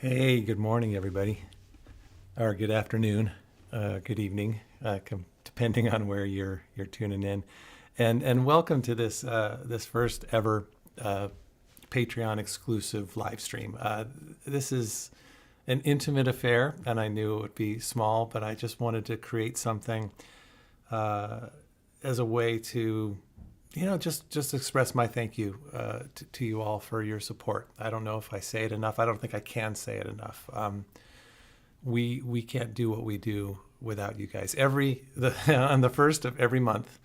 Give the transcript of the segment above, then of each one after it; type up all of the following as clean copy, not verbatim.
Hey, good morning, everybody, or good afternoon, good evening, depending on where you're tuning in, and welcome to this first ever Patreon exclusive live stream. This is an intimate affair, and I knew it would be small, but I just wanted to create something as a way to, just express my thank you to you all for your support. I don't know if I say it enough. I don't think I can say it enough. We can't do what we do without you guys. On the first of every month,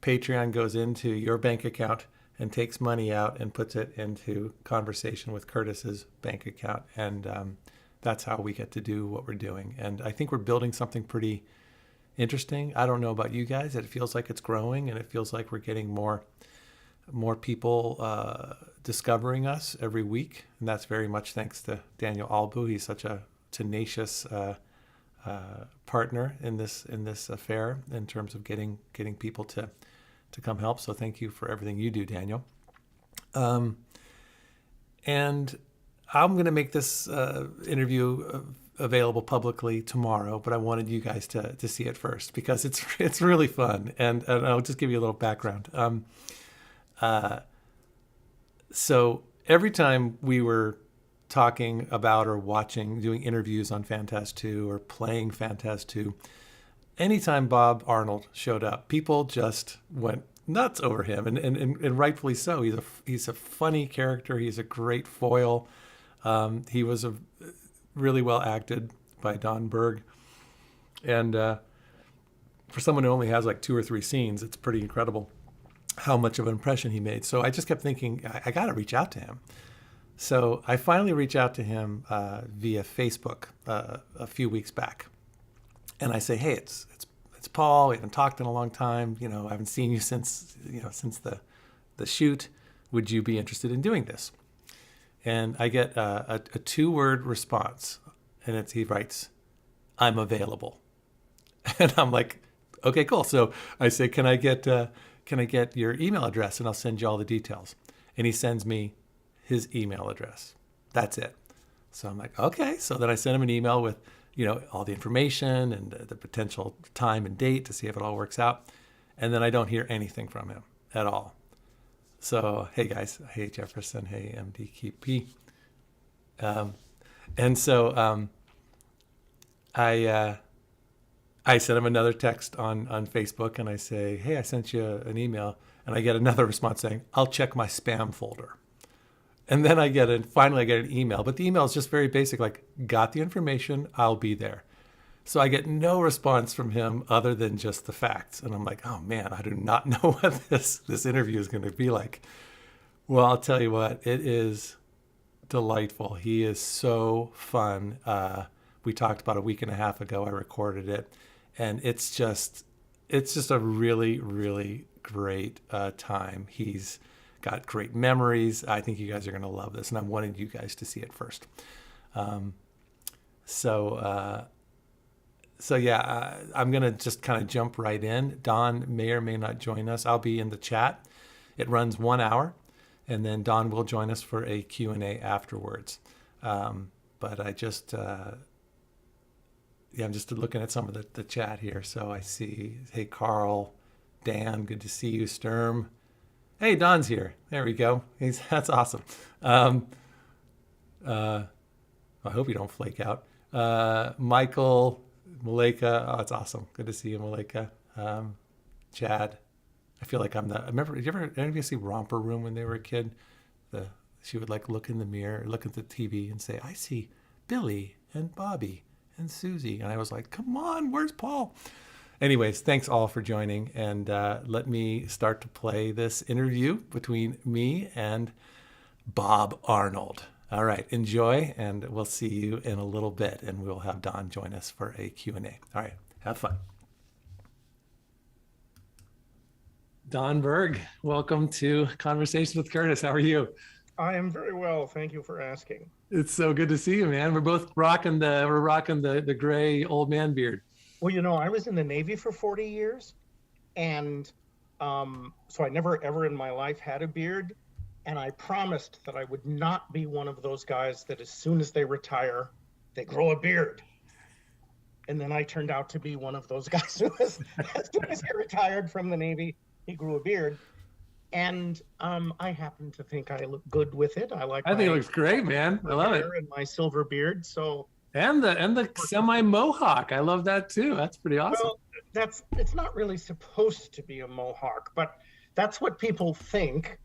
Patreon goes into your bank account and takes money out and puts it into Conversation with Curtis's bank account, and that's how we get to do what we're doing. And I think we're building something pretty interesting. I don't know about you guys. It feels like it's growing, and it feels like we're getting more people discovering us every week, and that's very much thanks to Daniel Albu. He's such a tenacious partner in this affair in terms of getting people to come help. So thank you for everything you do, Daniel. And I'm going to make this interview available publicly tomorrow, but I wanted you guys to see it first because it's really fun. And I'll just give you a little background. So every time we were talking about or doing interviews on Phantas 2 or playing Phantas 2, anytime Bob Arnold showed up, people just went nuts over him, and rightfully so. He's a funny character. He's a great foil. He was really well acted by Don Berg, and for someone who only has like 2 or 3 scenes, it's pretty incredible how much of an impression he made. So I just kept thinking, I got to reach out to him. So I finally reached out to him via Facebook a few weeks back, and I say, hey, it's Paul. We haven't talked in a long time. I haven't seen you since the shoot. Would you be interested in doing this? And I get a 2-word response, and he writes, "I'm available." And I'm like, okay, cool. So I say, can I get your email address, and I'll send you all the details. And he sends me his email address. That's it. So I'm like, okay. So then I send him an email with all the information and the potential time and date to see if it all works out. And then I don't hear anything from him at all. So, hey guys, hey Jefferson, hey MDKP. And so I sent him another text on Facebook, and I say, hey, I sent you an email, and I get another response saying, I'll check my spam folder. And then finally I get an email, but the email is just very basic, like, got the information, I'll be there. So I get no response from him other than just the facts. And I'm like, oh man, I do not know what this interview is going to be like. Well, I'll tell you what, it is delightful. He is so fun. We talked about a week and a half ago. I recorded it, and it's just a really, really great time. He's got great memories. I think you guys are going to love this, and I wanted you guys to see it first. So yeah, I'm going to just kind of jump right in. Don may or may not join us. I'll be in the chat. It runs 1 hour, and then Don will join us for a Q&A afterwards. But I just, I'm just looking at some of the chat here. So I see, hey, Carl, Dan, good to see you. Sturm. Hey, Don's here. There we go. That's awesome. I hope you don't flake out. Michael, Malika, oh, it's awesome. Good to see you, Malika. Chad, I feel like I remember, did any of you see Romper Room when they were a kid? She would like look in the mirror, look at the TV and say, I see Billy and Bobby and Susie. And I was like, come on, where's Paul? Anyways, thanks all for joining. And let me start to play this interview between me and Bob Arnold. All right, enjoy, and we'll see you in a little bit, and we'll have Don join us for a Q&A. All right, have fun. Don Berg, welcome to Conversations with Curtis. How are you? I am very well. Thank you for asking. It's so good to see you, man. We're both rocking the gray old man beard. Well, I was in the Navy for 40 years, and so I never ever in my life had a beard. And I promised that I would not be one of those guys that as soon as they retire, they grow a beard. And then I turned out to be one of those guys who was, as soon as he retired from the Navy, he grew a beard. And I happen to think I look good with it. I like I think it my looks great, man. I love it. hair and my silver beard. So And the semi mohawk. I love that too. That's pretty awesome. well, it's not really supposed to be a mohawk, but that's what people think.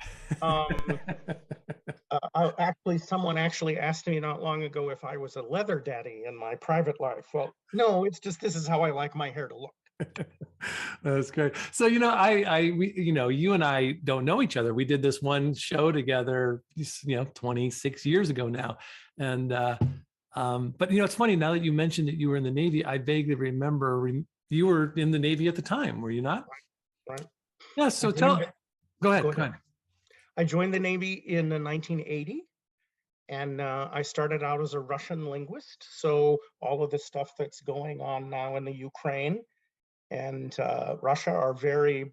Someone actually asked me not long ago if I was a leather daddy in my private life. Well, no, it's just this is how I like my hair to look. That's great. So, you and I don't know each other. We did this one show together, 26 years ago now. And, but it's funny now that you mentioned that you were in the Navy, I vaguely remember you were in the Navy at the time, were you not? Right. Yeah. So go ahead. I joined the Navy in 1980. And I started out as a Russian linguist. So all of the stuff that's going on now in the Ukraine and Russia are very,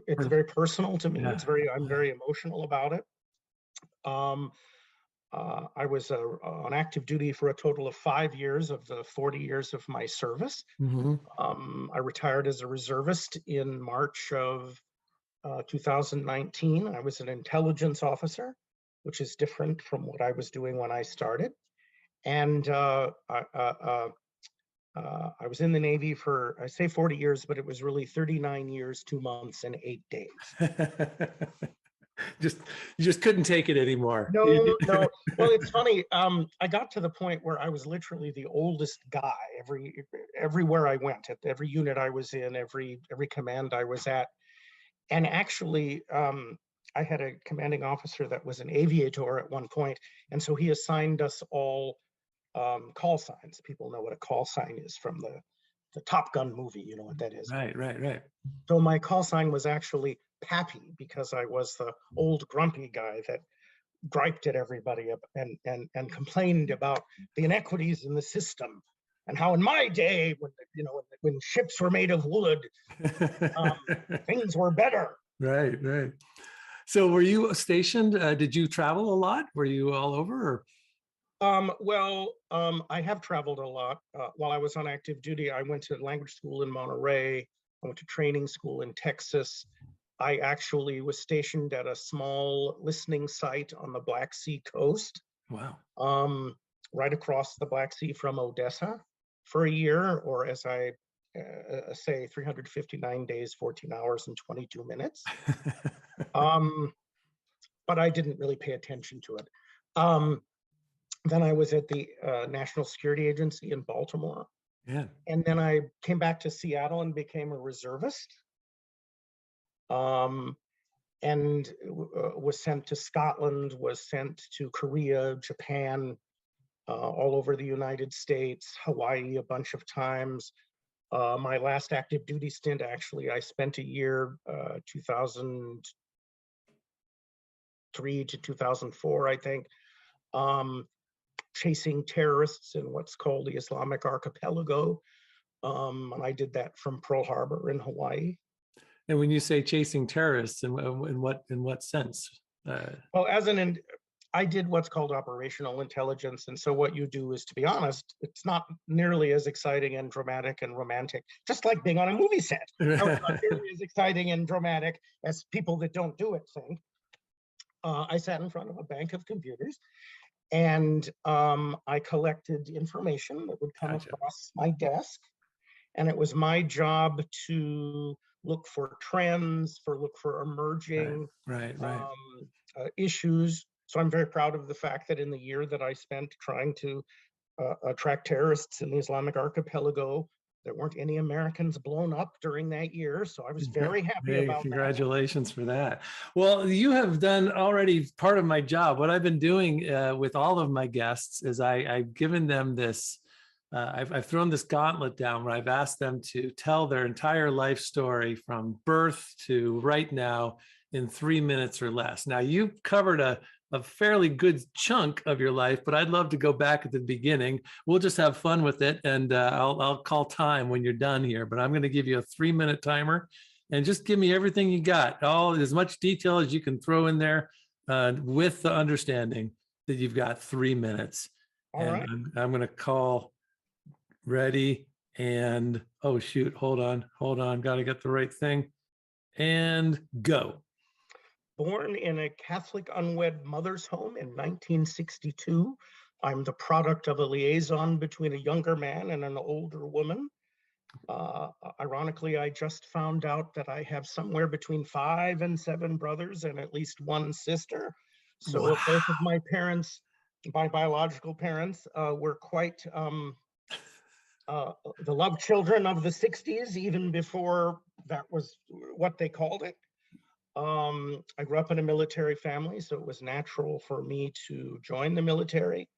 it's very personal to me. Yeah. I'm very emotional about it. I was on active duty for a total of 5 years of the 40 years of my service. Mm-hmm. I retired as a reservist in March of 2019. I was an intelligence officer, which is different from what I was doing when I started. And I was in the Navy for, I say 40 years, but it was really 39 years, 2 months, and 8 days. You just couldn't take it anymore. No. Well, it's funny. I got to the point where I was literally the oldest guy everywhere I went, at every unit I was in, every command I was at. And actually, I had a commanding officer that was an aviator at one point, and so he assigned us all call signs. People know what a call sign is from the Top Gun movie. You know what that is. Right. So my call sign was actually Pappy, because I was the old grumpy guy that griped at everybody and complained about the inequities in the system, and how in my day, when ships were made of wood, things were better. Right. So were you stationed? Did you travel a lot? Were you all over? I have traveled a lot. While I was on active duty, I went to language school in Monterey. I went to training school in Texas. I actually was stationed at a small listening site on the Black Sea coast. Wow. Right across the Black Sea from Odessa for a year, or as I say, 359 days, 14 hours, and 22 minutes. But I didn't really pay attention to it. Then I was at the National Security Agency in Baltimore. Yeah. And then I came back to Seattle and became a reservist. And was sent to Scotland, was sent to Korea, Japan, all over the United States, Hawaii a bunch of times. My last active duty stint, actually, I spent a year, 2003 to 2004, I think, chasing terrorists in what's called the Islamic Archipelago. And I did that from Pearl Harbor in Hawaii. And when you say chasing terrorists, in what sense? Well, I did what's called operational intelligence. And so what you do is, to be honest, it's not nearly as exciting and dramatic and romantic, just like being on a movie set. It's not nearly as exciting and dramatic as people that don't do it think. I sat in front of a bank of computers, and I collected information that would come across my desk. And it was my job to look for trends, look for emerging issues. So I'm very proud of the fact that in the year that I spent trying to track terrorists in the Islamic Archipelago, there weren't any Americans blown up during that year. So I was very happy about congratulations for that. Well, you have done already part of my job. What I've been doing with all of my guests is I've given them this, I've thrown this gauntlet down where I've asked them to tell their entire life story from birth to right now in 3 minutes or less. Now, you covered a fairly good chunk of your life, but I'd love to go back at the beginning. We'll just have fun with it, and I'll call time when you're done here, but I'm going to give you a 3-minute timer. and just give me everything you got, all as much detail as you can throw in there, with the understanding that you've got 3 minutes. All and right. I'm going to call ready and, oh shoot, hold on, got to get the right thing, and go. Born in a Catholic unwed mother's home in 1962, I'm the product of a liaison between a younger man and an older woman. Ironically, I just found out that I have somewhere between 5 and 7 brothers and at least 1 sister. So Wow. both of my parents, my biological parents, were quite the love children of the 60s, even before that was what they called it. I grew up in a military family, so it was natural for me to join the military.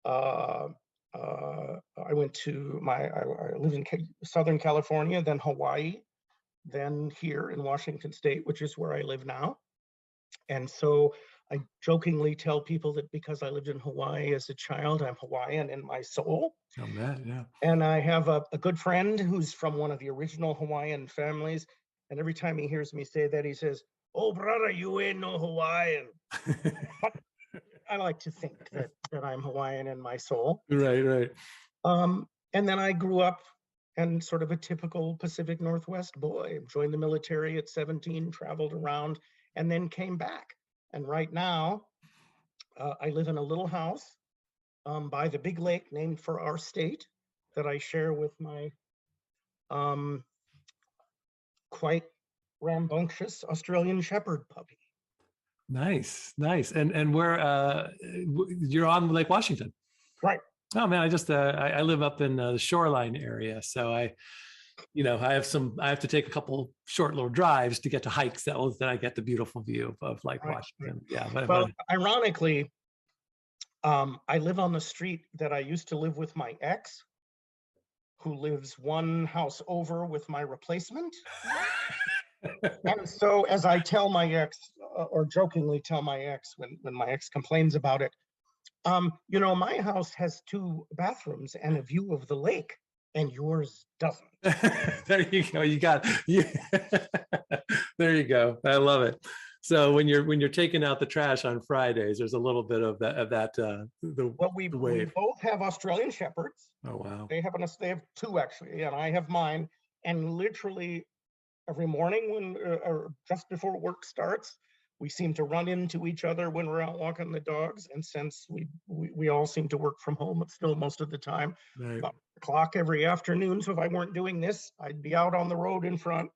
I went to I lived in Southern California, then Hawaii, then here in Washington State, which is where I live now. And so I jokingly tell people that because I lived in Hawaii as a child, I'm Hawaiian in my soul. Oh man, yeah. And I have a good friend who's from one of the original Hawaiian families. And every time he hears me say that, he says, "Oh, brother, you ain't no Hawaiian." But I like to think that I'm Hawaiian in my soul. Right. And then I grew up and sort of a typical Pacific Northwest boy, joined the military at 17, traveled around, and then came back. And right now, I live in a little house by the big lake named for our state that I share with my quite rambunctious Australian Shepherd puppy. Nice. And where you're on Lake Washington? Right. Oh man, I live up in the shoreline area, so I have to take a couple short little drives to get to hikes then I get the beautiful view of Lake Washington. Yeah. Well, ironically, I live on the street that I used to live with my ex, who lives one house over with my replacement. And so as I tell my ex, or jokingly tell my ex when my ex complains about it, my house has 2 bathrooms and a view of the lake, and yours doesn't. There you go. There you go. I love it. So when you're taking out the trash on Fridays, there's a little bit of that. We both have Australian Shepherds. Oh wow. They have 2 actually, and I have mine. And literally every morning when or just before work starts, we seem to run into each other when we're out walking the dogs. And since we all seem to work from home still most of the time, Right. about the clock every afternoon. So if I weren't doing this, I'd be out on the road in front.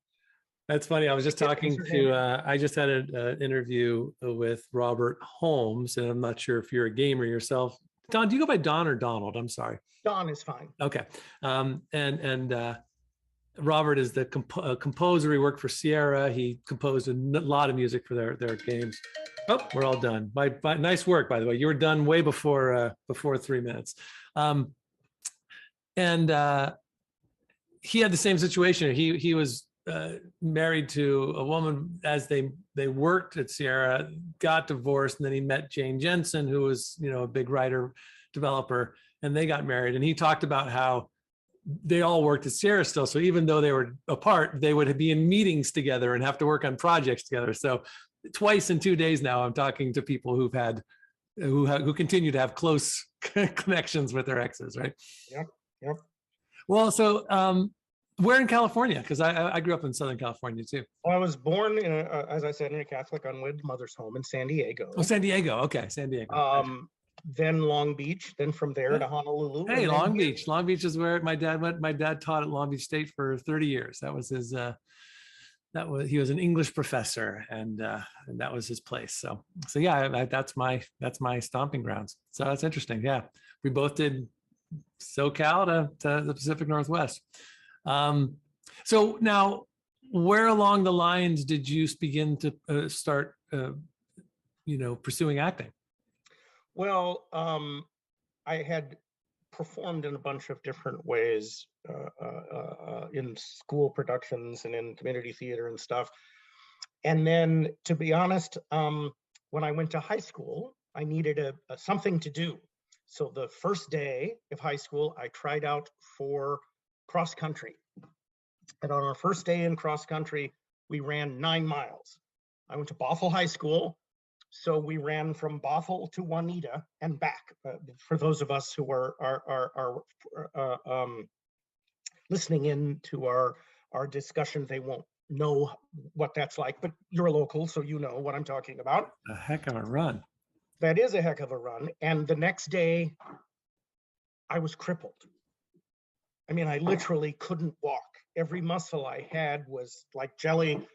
That's funny. I was just talking to, I just had an interview with Robert Holmes, and I'm not sure if you're a gamer yourself. Don, do you go by Don or Donald? I'm sorry. Don is fine. Okay. Robert is the composer. He worked for Sierra. He composed a lot of music for their games. Oh, we're all done. Nice work, by the way. You were done way before 3 minutes. He had the same situation. He was married to a woman as they worked at Sierra, got divorced, and then he met Jane Jensen, who was a big writer developer, and they got married. And he talked about how they all worked at Sierra still. So even though they were apart, they would be in meetings together and have to work on projects together. So twice in 2 days now, I'm talking to people who continue to have close connections with their exes, right? Yep. Well, so where in California? Because I grew up in Southern California too. Well, I was born as I said, in a Catholic unwed mother's home in San Diego. Oh, San Diego. Okay, San Diego. Then Long Beach, then from there to Honolulu. Hey, Long Beach. Long Beach is where my dad went. My dad taught at Long Beach State for 30 years. That was his. He was an English professor, and that was his place. So yeah, that's my stomping grounds. So that's interesting. Yeah, we both did SoCal to the Pacific Northwest. So now, where along the lines did you begin to start, pursuing acting? Well, I had performed in a bunch of different ways in school productions and in community theater and stuff. And then, to be honest, when I went to high school, I needed something to do. So the first day of high school, I tried out for cross country. And on our first day in cross country, we ran 9 miles. I went to Bothell High School, so we ran from Bothell to Juanita and back. For those of us who are listening in to our discussion, they won't know what that's like, but you're a local, so you know what I'm talking about. A heck of a run. That is a heck of a run. And the next day, I was crippled. I mean, I literally couldn't walk. Every muscle I had was like jelly.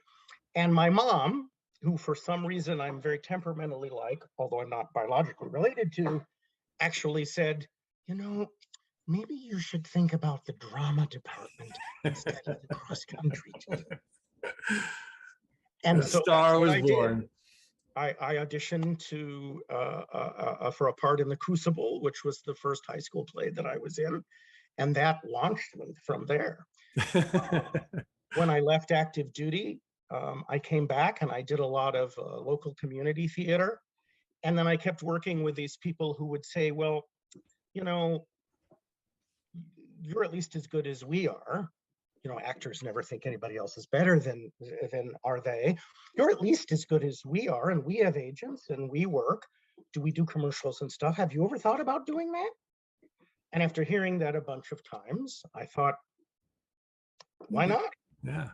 And my mom, who for some reason I'm very temperamentally like, although I'm not biologically related to, actually said, you know, maybe you should think about the drama department instead of the cross country team. And the so star was I born. did. I auditioned for a part in The Crucible, which was the first high school play that I was in, and that launched me from there. When I left active duty, I came back and I did a lot of local community theater, and then I kept working with these people who would say, well, you know, you're at least as good as we are. You know, actors never think anybody else is better than are they. You're at least as good as we are, and we have agents and we work. Do we do commercials and stuff? Have you ever thought about doing that? And after hearing that a bunch of times, I thought, why not? Yeah.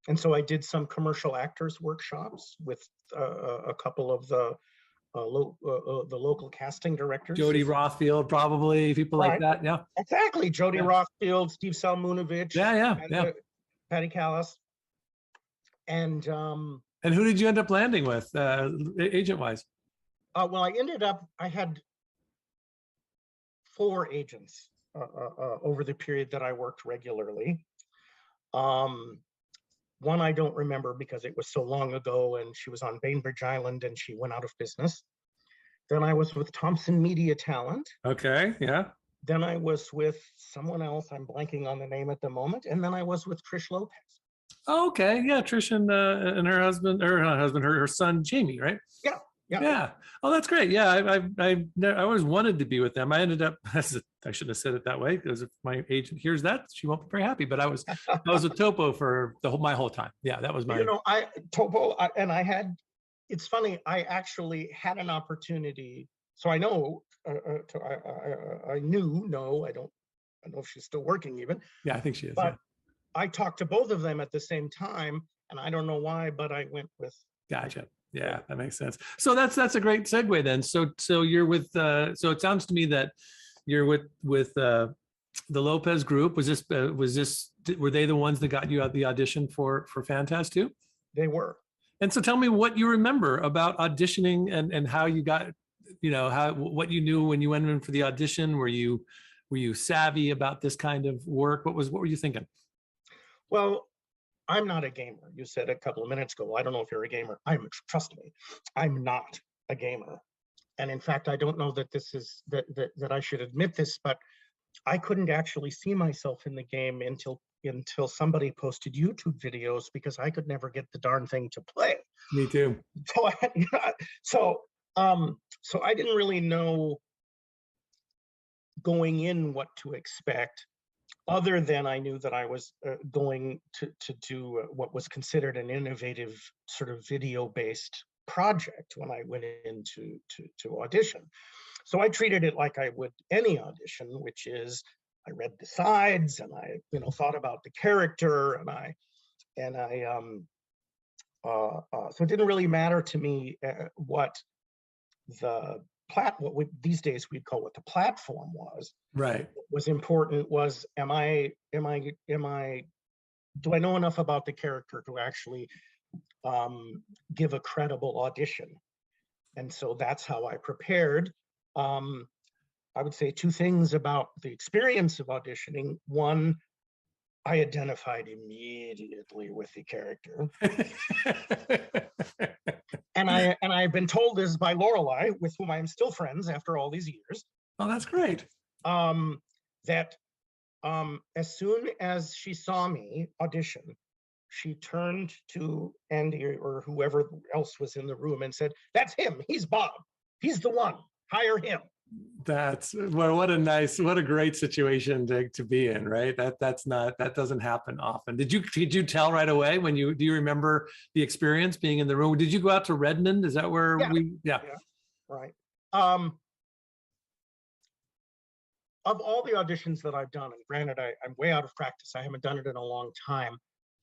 And so I did some commercial actors workshops with a couple of the local casting directors. Jody Rothfield, probably, people like that. Yeah. Exactly. Jody Rothfield, Steve Salmunovich. Yeah. Patty Callis. And who did you end up landing with, agent-wise? Well, I had 4 agents over the period that I worked regularly. One I don't remember because it was so long ago, and she was on Bainbridge Island and she went out of business. Then I was with Thompson Media Talent. Okay, yeah. Then I was with someone else, I'm blanking on the name at the moment. And then I was with Trish Lopez. Oh, okay, yeah, Trish and her husband, her son Jamie, right? Yeah. Oh, that's great. Yeah, I always wanted to be with them. I ended up, I shouldn't have said it that way, because if my agent hears that, she won't be very happy. But I was with Topo for my whole time. Yeah, that was my. You know, it's funny. I actually had an opportunity. So I know. I don't know if she's still working even. Yeah, I think she is. But I talked to both of them at the same time, and I don't know why, but I went with. Gotcha. Yeah, that makes sense. So that's a great segue then. So you're with. So it sounds to me that you're with the Lopez group. Was this? Were they the ones that got you out the audition for Phantas too? They were. And so tell me what you remember about auditioning and how you got, what you knew when you went in for the audition. Were you savvy about this kind of work? What were you thinking? Well, I'm not a gamer. You said a couple of minutes ago, I don't know if you're a gamer. Trust me, I'm not a gamer. And in fact, I don't know that that I should admit this, but I couldn't actually see myself in the game until somebody posted YouTube videos, because I could never get the darn thing to play. Me too. So I didn't really know going in what to expect, other than I knew that I was going to do what was considered an innovative sort of video-based project when I went into to audition. So I treated it like I would any audition, which is I read the sides and I thought about the character, so it didn't really matter to me what these days we'd call what the platform was. Right. What was important was do I know enough about the character to actually give a credible audition? And so that's how I prepared. I would say 2 things about the experience of auditioning. One, I identified immediately with the character. and I've been told this by Lorelei, with whom I am still friends after all these years. Oh, that's great. That as soon as she saw me audition, she turned to Andy or whoever else was in the room and said, "That's him. He's Bob. He's the one. Hire him." That's well, what a great situation to be in, right? That doesn't happen often. Did you tell right away when do you remember the experience being in the room? Did you go out to Redmond? Is that where Yeah, yeah. yeah, right. Of all the auditions that I've done, and granted, I'm way out of practice, I haven't done it in a long time,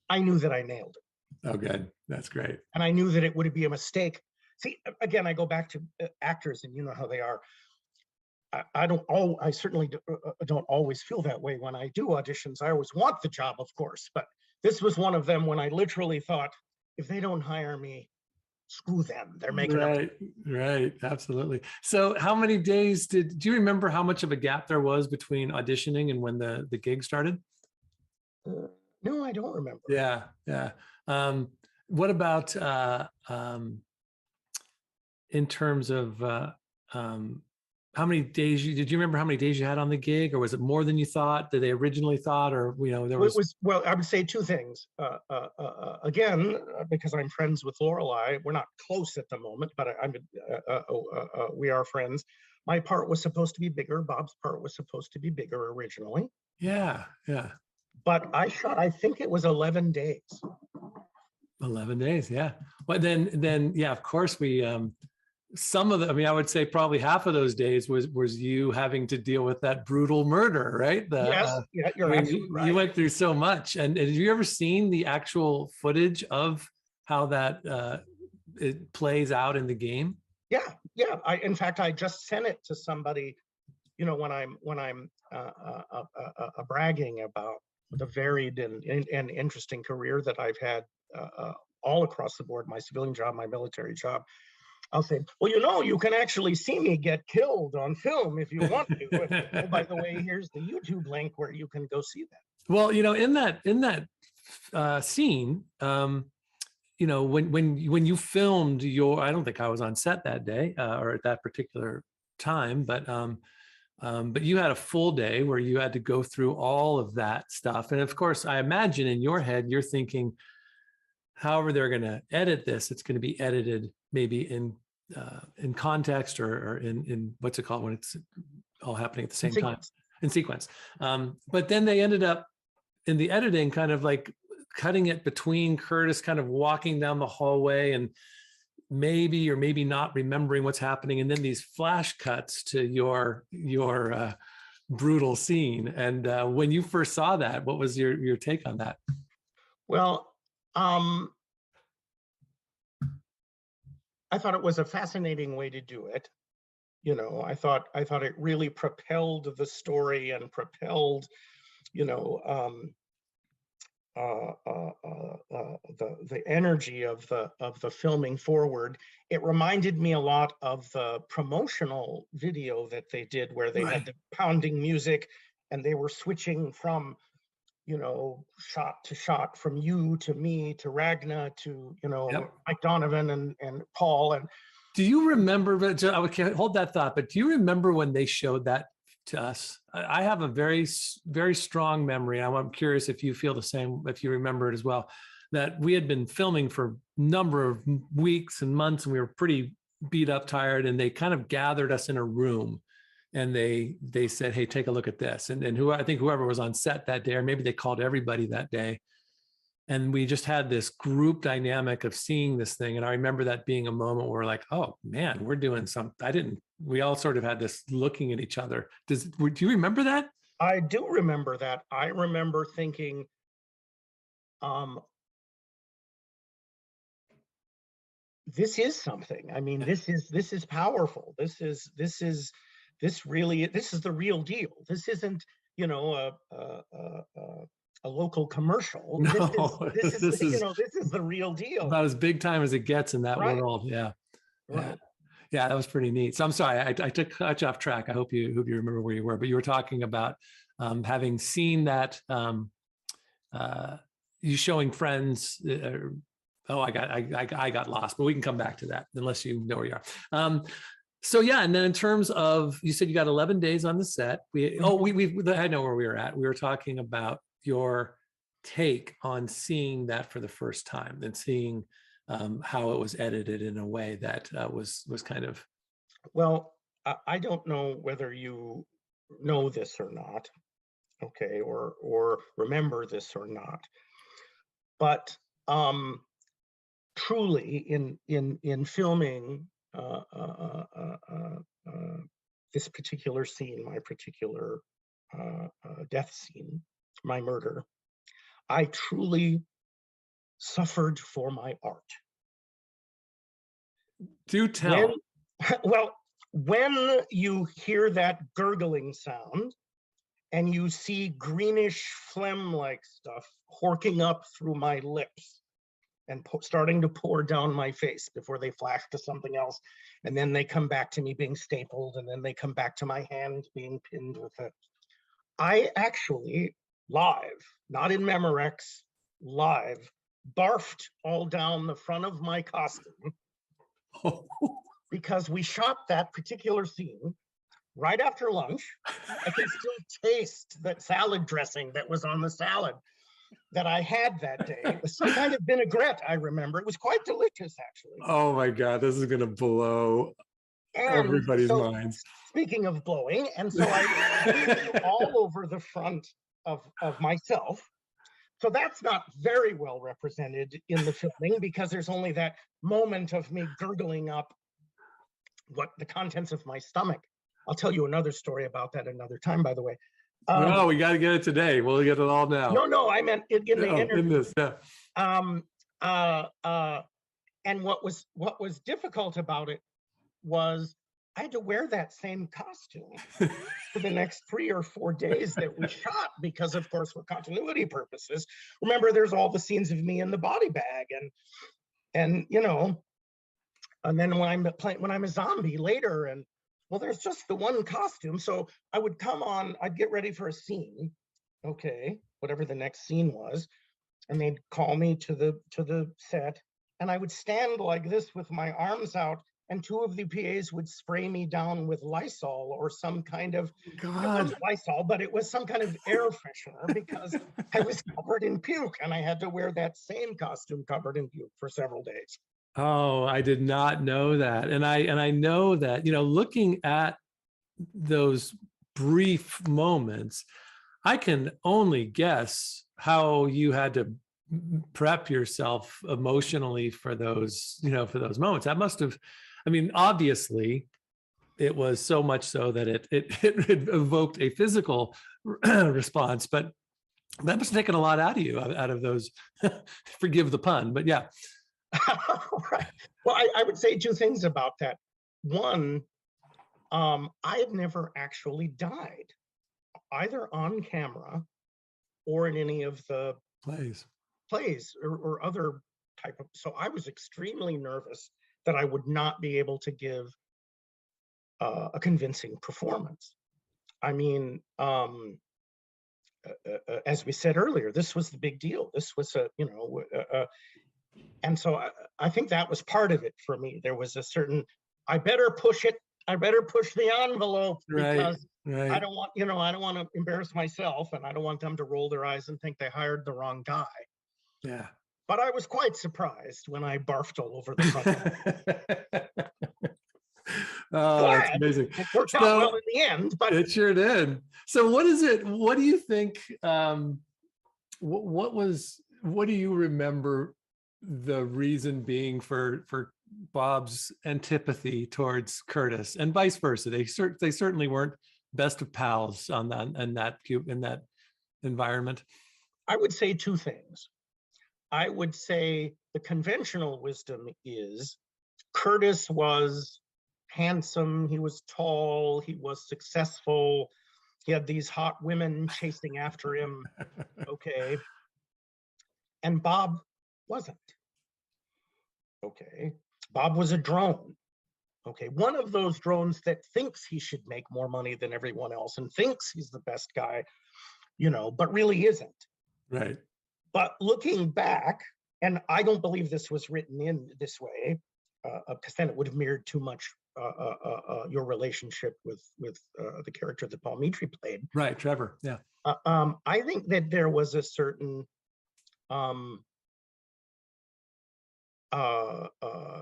I knew that I nailed it. Oh, good. That's great. And I knew that it would be a mistake. See, again, I go back to actors, and you know how they are. I certainly don't always feel that way when I do auditions. I always want the job, of course, but this was one of them when I literally thought, if they don't hire me, screw them. They're making right, absolutely. So how many days do you remember how much of a gap there was between auditioning and when the gig started? No, I don't remember. Yeah. What about in terms of how many days did you remember how many days you had on the gig, or was it more than you thought, that they originally thought, or there was? Well, I would say two things. Again, because I'm friends with Lorelei, we're not close at the moment, but we are friends. My part was supposed to be bigger. Bob's part was supposed to be bigger originally. Yeah. But I think it was 11 days. 11 days, yeah. Well, then yeah, of course we some of the, I mean, I would say probably half of those days was you having to deal with that brutal murder, right? Yes, yeah, you're absolutely right. You went through so much. And have you ever seen the actual footage of how that it plays out in the game? Yeah. In fact, I just sent it to somebody, when I'm bragging about the varied and interesting career that I've had all across the board, my civilian job, my military job. I'll say, well, you can actually see me get killed on film if you want to. Oh, by the way, here's the YouTube link where you can go see that. Well, in that scene, when you filmed I don't think I was on set that day or at that particular time, but you had a full day where you had to go through all of that stuff. And of course, I imagine in your head, you're thinking, however they're going to edit this, it's going to be edited maybe in context or in what's it called when it's all happening at the same time, in sequence. But then they ended up in the editing kind of like cutting it between Curtis kind of walking down the hallway and maybe or maybe not remembering what's happening, and then these flash cuts to your brutal scene. And when you first saw that, what was your take on that? Well, I thought it was a fascinating way to do it. I thought it really propelled the story and propelled, the energy of the filming forward. It reminded me a lot of the promotional video that they did, where they had the pounding music and they were switching from shot to shot, from you to me to Ragnar to Mike Donovan and Paul. And do you remember? I would hold that thought, but do you remember when they showed that to us? I have a very, very strong memory. I'm curious if you feel the same, if you remember it as well, that we had been filming for a number of weeks and months, and we were pretty beat up, tired, and they kind of gathered us in a room. And they said, hey, take a look at this. And I think whoever was on set that day, or maybe they called everybody that day. And we just had this group dynamic of seeing this thing. And I remember that being a moment where we're like, oh man, we're doing something. We all sort of had this looking at each other. Do you remember that? I do remember that. I remember thinking, this is something. I mean, this is powerful. This is the real deal. This isn't, a local commercial. No, this is the real deal. About as big time as it gets in that world. Yeah. Right. Yeah, that was pretty neat. So I'm sorry, I took you off track. I hope you remember where you were, but you were talking about having seen that, you showing friends. I got lost, but we can come back to that unless you know where you are. So yeah, and then in terms of, you said you got 11 days on the set. I know where we were at. We were talking about your take on seeing that for the first time and seeing how it was edited in a way that was kind of. Well, I don't know whether you know this or not, okay, or remember this or not, but truly in filming this particular scene, my particular death scene, my murder, I truly suffered for my art. Do tell. Well, when you hear that gurgling sound and you see greenish phlegm-like stuff horking up through my lips and starting to pour down my face before they flash to something else, and then they come back to me being stapled, and then they come back to my hand being pinned with it. I actually, live, not in Memorex, live, barfed all down the front of my costume because we shot that particular scene right after lunch. I can still taste that salad dressing that was on the salad that I had that day. It was some kind of vinaigrette, I remember. It was quite delicious, actually. Oh my God, this is going to blow everybody's minds. Speaking of blowing, and so I all over the front of myself. So that's not very well represented in the filming because there's only that moment of me gurgling up what the contents of my stomach. I'll tell you another story about that another time, by the way. No, we got to get it today. We'll get it all now. No, I meant in the interview. In this, yeah. And what was difficult about it was I had to wear that same costume for the next 3 or 4 days that we shot because, of course, for continuity purposes. Remember, there's all the scenes of me in the body bag, and you know, and then when I'm a zombie later, and well, there's just the one costume. So I would come on, I'd get ready for a scene, okay, whatever the next scene was, and they'd call me to the set, and I would stand like this with my arms out, and 2 of the PAs would spray me down with Lysol or some kind of, it wasn't Lysol, but it was some kind of air freshener because I was covered in puke, and I had to wear that same costume covered in puke for several days. Oh, I did not know that. And I know that, you know, looking at those brief moments, I can only guess how you had to prep yourself emotionally for those, you know, for those moments. That must have, I mean, obviously it was so much so that it evoked a physical response, but that must have taken a lot out of you, out of those, forgive the pun, but yeah. Right. Well, I would say 2 things about that. One, I had never actually died, either on camera or in any of the plays or other type of. So I was extremely nervous that I would not be able to give a convincing performance. I mean, as we said earlier, this was the big deal. This was a, you know, and so I think that was part of it for me. There was a certain, I better push it. I better push the envelope because I don't want, you know, I don't want to embarrass myself, and I don't want them to roll their eyes and think they hired the wrong guy. Yeah. But I was quite surprised when I barfed all over the front. Oh, that's amazing. It worked out well in the end, but it sure did. So what is it? What do you think? What do you remember the reason being for Bob's antipathy towards Curtis, and vice versa? They certainly weren't best of pals in that environment. I would say 2 things. I would say the conventional wisdom is Curtis was handsome, he was tall, he was successful, he had these hot women chasing after him, okay, and Bob wasn't. Okay, Bob was a drone. Okay, one of those drones that thinks he should make more money than everyone else and thinks he's the best guy, you know, but really isn't. Right. But looking back, and I don't believe this was written in this way, because then it would have mirrored too much your relationship with the character that Paul Mitri played. Right, Trevor. Yeah. I think that there was a certain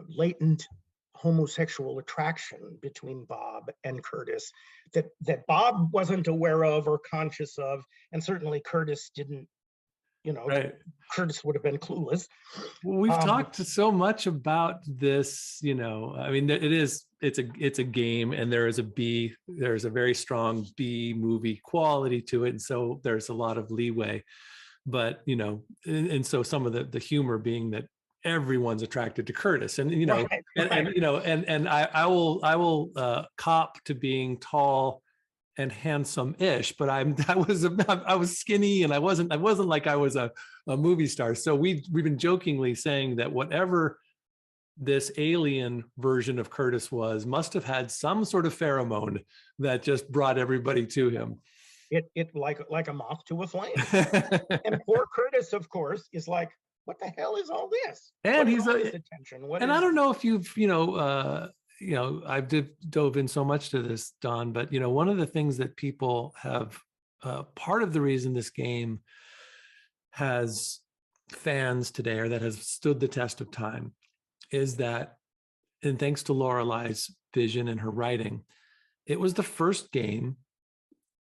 latent homosexual attraction between Bob and Curtis that Bob wasn't aware of or conscious of, and certainly Curtis didn't, Right. Curtis would have been clueless. We've talked so much about this, I mean, it's a game, and there's a very strong B movie quality to it. And so there's a lot of leeway, but, and so some of the humor being that everyone's attracted to Curtis, and, Right. and I will cop to being tall and handsome-ish, but I was skinny, and I wasn't like I was a movie star. So we've been jokingly saying that whatever this alien version of Curtis must have had some sort of pheromone that just brought everybody to him. It like a moth to a flame. And poor Curtis, of course, is like, what the hell is all this? And he's attention. And I don't know if you've I've dove in so much to this, Don, but one of the things that people have, part of the reason this game has fans today, or that has stood the test of time, is that, and thanks to Lorelei's vision and her writing, it was the first game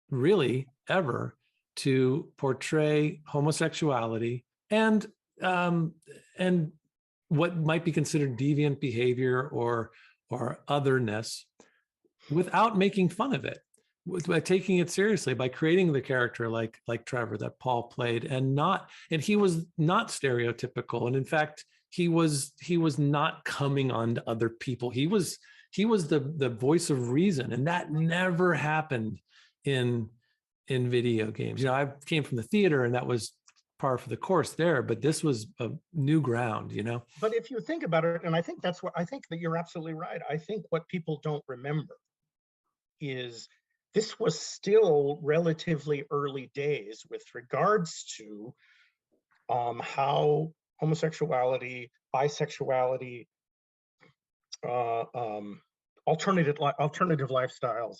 really ever to portray homosexuality and what might be considered deviant behavior or otherness without making fun of it, by taking it seriously, by creating the character like Trevor that Paul played, and he was not stereotypical. And in fact, he was not coming on to other people. He was the voice of reason, and that never happened in video games. I came from the theater, and that was par for the course there, but this was a new ground, But if you think about it, and I think that you're absolutely right. I think what people don't remember is this was still relatively early days with regards to how homosexuality, bisexuality, alternative lifestyles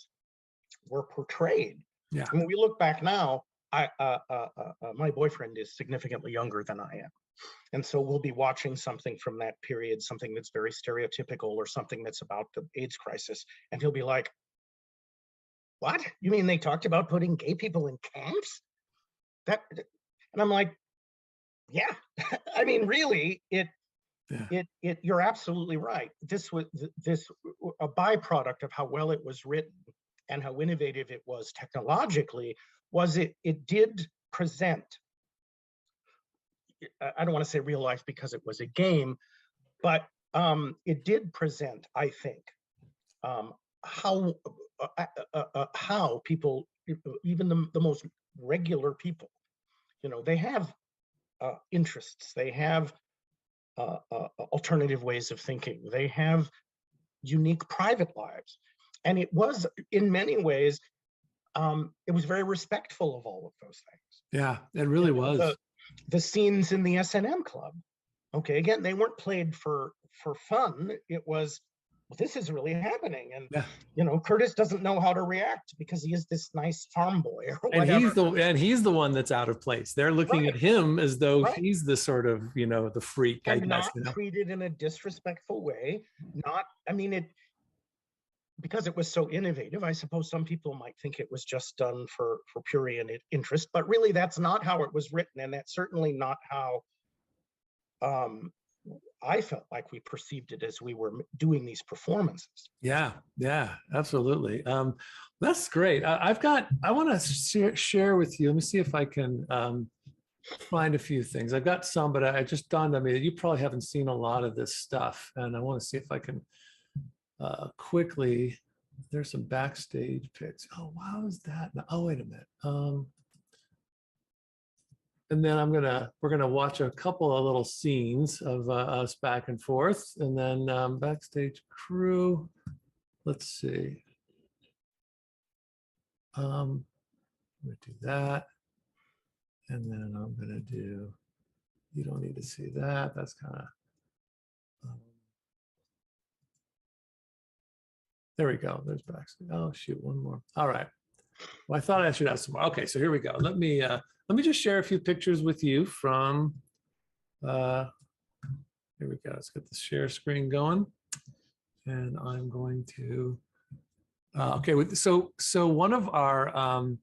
were portrayed. Yeah. When we look back now, my boyfriend is significantly younger than I am. And so we'll be watching something from that period, something that's very stereotypical or something that's about the AIDS crisis. And he'll be like, what? You mean they talked about putting gay people in camps? And I'm like, yeah. I mean, really, you're absolutely right. This was a byproduct of how well it was written and how innovative it was technologically. Was it did present, I don't want to say real life because it was a game, but it did present, I think, how people, even the most regular people, they have interests, they have alternative ways of thinking, they have unique private lives. And it was, in many ways, it was very respectful of all of those things. Yeah, it really was. The scenes in the S&M club, okay, again, they weren't played for fun. It was, well, this is really happening. And, Curtis doesn't know how to react because he is this nice farm boy or whatever. And he's the one that's out of place. They're looking at him as though he's the sort of, the freak, and I guess. Not treated in a disrespectful way. Because it was so innovative, I suppose some people might think it was just done for prurient interest, but really that's not how it was written, and that's certainly not how I felt like we perceived it as we were doing these performances. Yeah, absolutely. That's great. I want to share with you. Let me see if I can find a few things. I've got some, but it just dawned on me that you probably haven't seen a lot of this stuff, and I want to see if I can quickly. There's some backstage pics. Oh, wow, is that? Oh, wait a minute. And then we're gonna watch a couple of little scenes of us back and forth, and then backstage crew. Let's see. I'm gonna do that, and then I'm gonna do. You don't need to see that. That's kind of. There we go. There's backstage. Oh shoot, one more. All right. Well, I thought I should have some more. Okay, so here we go. Let me just share a few pictures with you from. Here we go. Let's get the share screen going. and I'm going to, okay, so one of our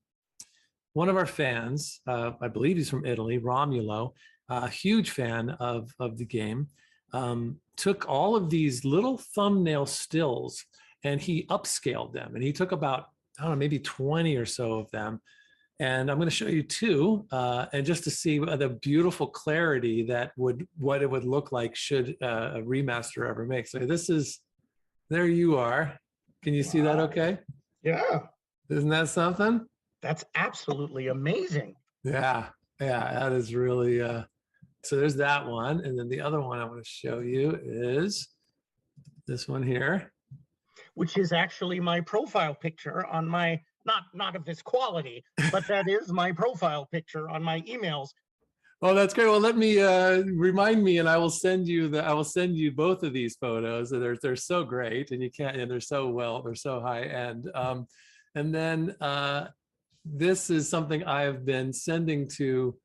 fans, I believe he's from Italy, Romulo, a huge fan of the game, took all of these little thumbnail stills and he upscaled them. And he took about, I don't know, maybe 20 or so of them. And I'm going to show you two, and just to see the beautiful clarity that what it would look like should a remaster ever make. So this is, there you are. Can you see that okay? Yeah. Isn't that something? That's absolutely amazing. Yeah, that is really, so there's that one. And then the other one I want to show you is this one here. Which is actually my profile picture on my, not of this quality, but that is my profile picture on my emails. Oh, that's great. Well, let me remind me, and I will send you both of these photos. They're so great, and they're so high end. And then this is something I have been sending to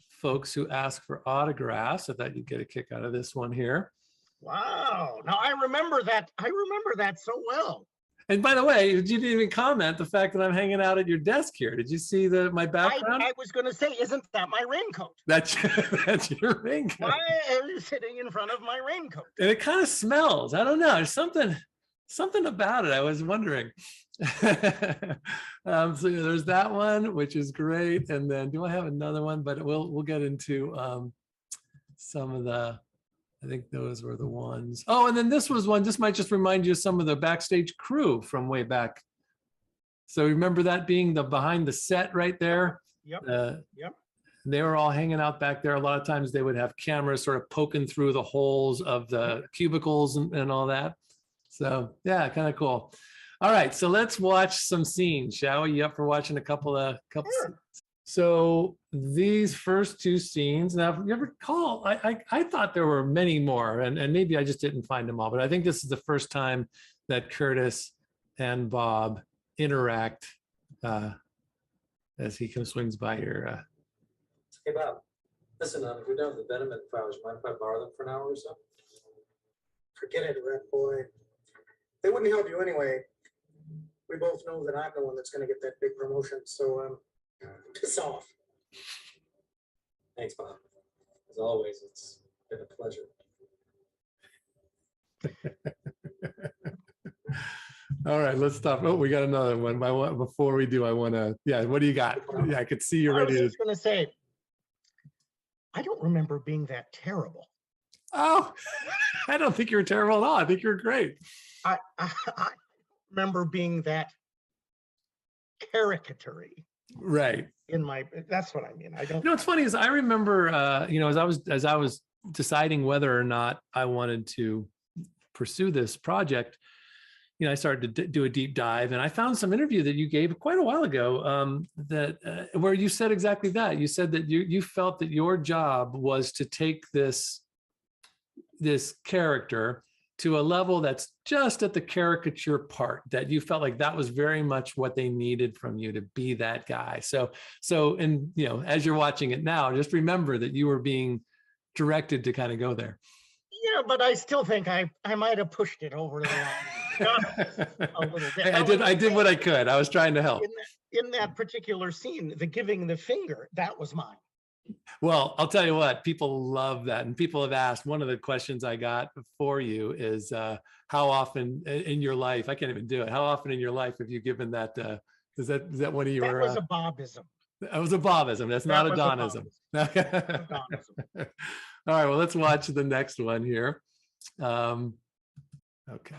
folks who ask for autographs. I thought you'd get a kick out of this one here. Wow. Now I remember that. I remember that so well. And by the way, you didn't even comment the fact that I'm hanging out at your desk here. Did you see my background? I was going to say, isn't that my raincoat? That's your raincoat. Why are you sitting in front of my raincoat? And it kind of smells. I don't know. There's something about it. I was wondering. So there's that one, which is great. And then do I have another one? But we'll get into some of the, I think those were the ones. Oh, and then this was one. This might just remind you of some of the backstage crew from way back. So remember that being the behind the set right there? Yep. Yep. They were all hanging out back there. A lot of times they would have cameras sort of poking through the holes of the cubicles and all that. So yeah, kind of cool. All right, so let's watch some scenes, shall we? You up for watching a couple Sure. So these first two scenes, now if you ever recall, I thought there were many more, and maybe I just didn't find them all, but I think this is the first time that Curtis and Bob interact as he swings by your. Hey Bob, listen, if we're done with the Venom files, mind if I borrow them for an hour or so? Forget it, red boy. They wouldn't help you anyway. We both know that I'm the one that's going to get that big promotion, so piss off. Thanks, Bob. As always, it's been a pleasure. All right, let's stop. Oh, we got another one. Before we do, I want to, yeah, what do you got? Yeah, I could see you're ready I to. was going to say, I don't remember being that terrible. Oh, I don't think you're terrible at all. I think you're great. I remember being that caricature-y. Right. That's what I mean. I don't. You know, what's funny is I remember, as I was deciding whether or not I wanted to pursue this project, I started to do a deep dive, and I found some interview that you gave quite a while ago where you said exactly that. You said that you felt that your job was to take this character to a level that's just at the caricature part, that you felt like that was very much what they needed from you to be that guy. So, and as you're watching it now, just remember that you were being directed to kind of go there. Yeah, but I still think I might have pushed it over the line a little bit. Hey, I did what I could. I was trying to help. In that particular scene, the giving the finger, that was mine. Well, I'll tell you what, people love that. And people have asked, one of the questions I got for you is how often in your life, I can't even do it. How often in your life have you given that? Is that one of your? That was a Bobism. That was a Bobism. That's not a Donism. All right, well, let's watch the next one here. Okay.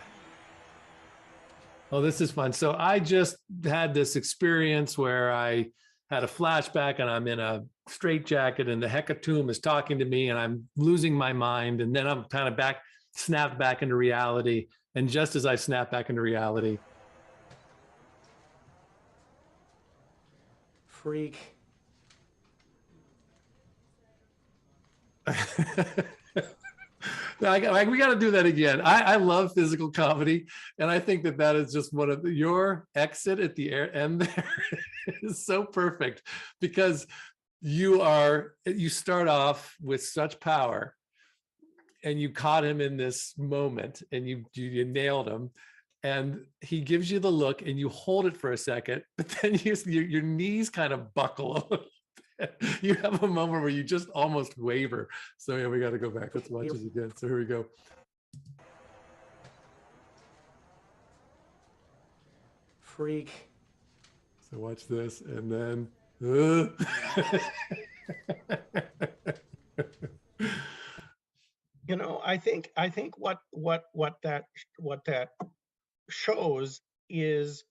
Oh, this is fun. So I just had this experience where I had a flashback and I'm in a straitjacket and the Hecatomb is talking to me and I'm losing my mind. And then I'm kind of snapped back into reality. And just as I snap back into reality. Freak. We got to do that again. I love physical comedy, and I think that is just one of your exit at the end there is so perfect, because you start off with such power, and you caught him in this moment, and you nailed him. And he gives you the look, and you hold it for a second, but then your knees kind of buckle a little bit. You have a moment where you just almost waver. So yeah, we got to go back. Let's watch this again. So here we go. Freak. So watch this, and then. You know, I think what that shows is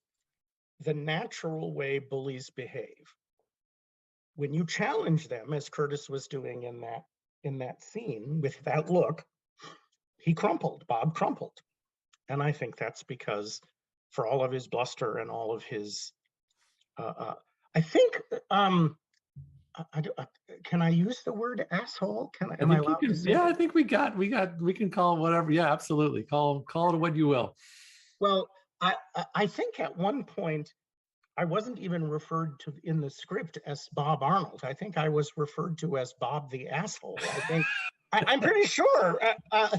the natural way bullies behave. When you challenge them, as Curtis was doing in that scene with that look, he crumpled. Bob crumpled, and I think that's because, for all of his bluster and all of his, I think. Can I use the word asshole? Am I allowed to say? Yeah, I think we can call it whatever. Yeah, absolutely. Call it what you will. Well, I think at one point I wasn't even referred to in the script as Bob Arnold. I think I was referred to as Bob the asshole. I think I'm pretty sure.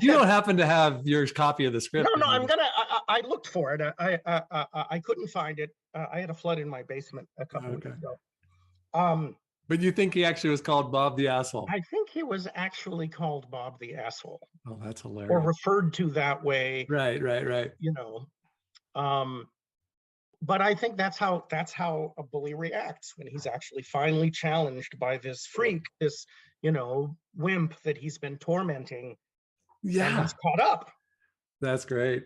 You don't happen to have your copy of the script? No, I looked for it. I couldn't find it. I had a flood in my basement a couple weeks ago. But you think he actually was called Bob the asshole? I think he was actually called Bob the asshole. Oh, that's hilarious. Or referred to that way. Right. You know, but I think that's how a bully reacts when he's actually finally challenged by this freak, this, you know, wimp that he's been tormenting. Yeah, and he's caught up. That's great.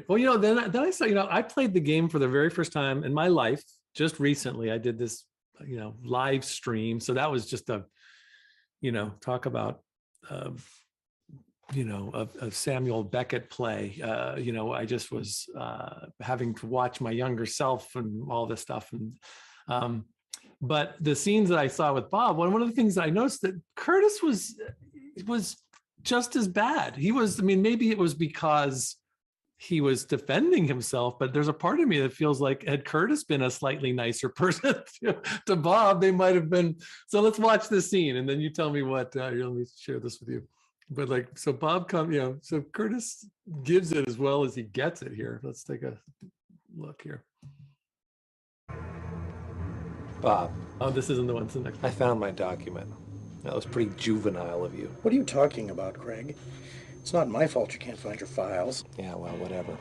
Well, you know, then I saw, you know, I played the game for the very first time in my life just recently. I did this, you know, live stream. So that was just a, you know, talk about, you know, a Samuel Beckett play. You know, I just was having to watch my younger self and all this stuff. And but the scenes that I saw with Bob, one of the things that I noticed that Curtis was just as bad. He was, I mean, maybe it was because he was defending himself, but there's a part of me that feels like had Curtis been a slightly nicer person to Bob, they might have been. So let's watch this scene, and then you tell me what. Here, let me share this with you. But like, so Bob you know, so Curtis gives it as well as he gets it here. Let's take a look here. Bob. Oh, this isn't the one. It's the next one. I found my document. That was pretty juvenile of you. What are you talking about, Craig? It's not my fault you can't find your files. Yeah, well, whatever.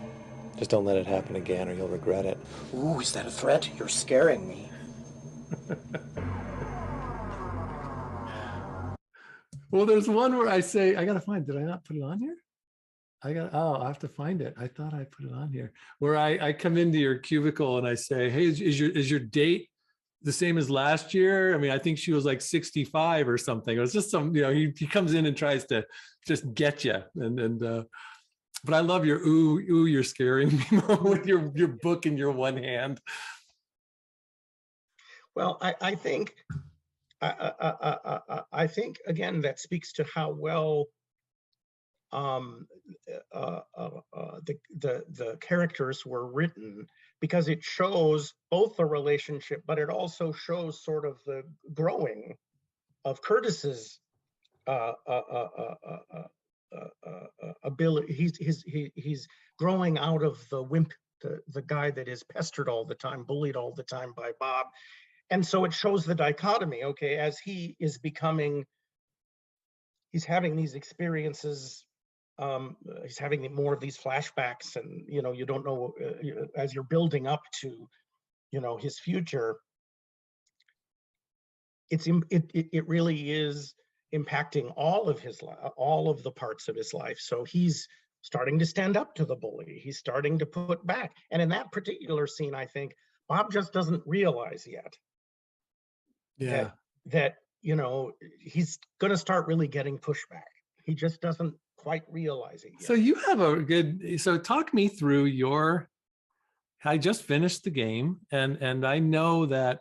Just don't let it happen again or you'll regret it. Ooh, is that a threat? You're scaring me. Well, there's one where I say, I gotta find, did I not put it on here? I have to find it. I thought I put it on here. Where I come into your cubicle and I say, hey, is your date the same as last year? I mean, I think she was like 65 or something. It was just some, you know, he comes in and tries to just get you. But I love your, ooh, you're scaring me with your book in your one hand. Well, I think again, that speaks to how well the characters were written, because it shows both the relationship, but it also shows sort of the growing of Curtis's ability. He's growing out of the wimp, the guy that is pestered all the time, bullied all the time by Bob. And so it shows the dichotomy, okay, as he is becoming, he's having these experiences, he's having more of these flashbacks, and, you know, you don't know, as you're building up to, you know, his future, it really is impacting all of his life, all of the parts of his life. So he's starting to stand up to the bully. He's starting to put back. And in that particular scene, I think Bob just doesn't realize yet that you know, he's going to start really getting pushback. He just doesn't quite realize it yet. So you have so talk me through I just finished the game, and I know that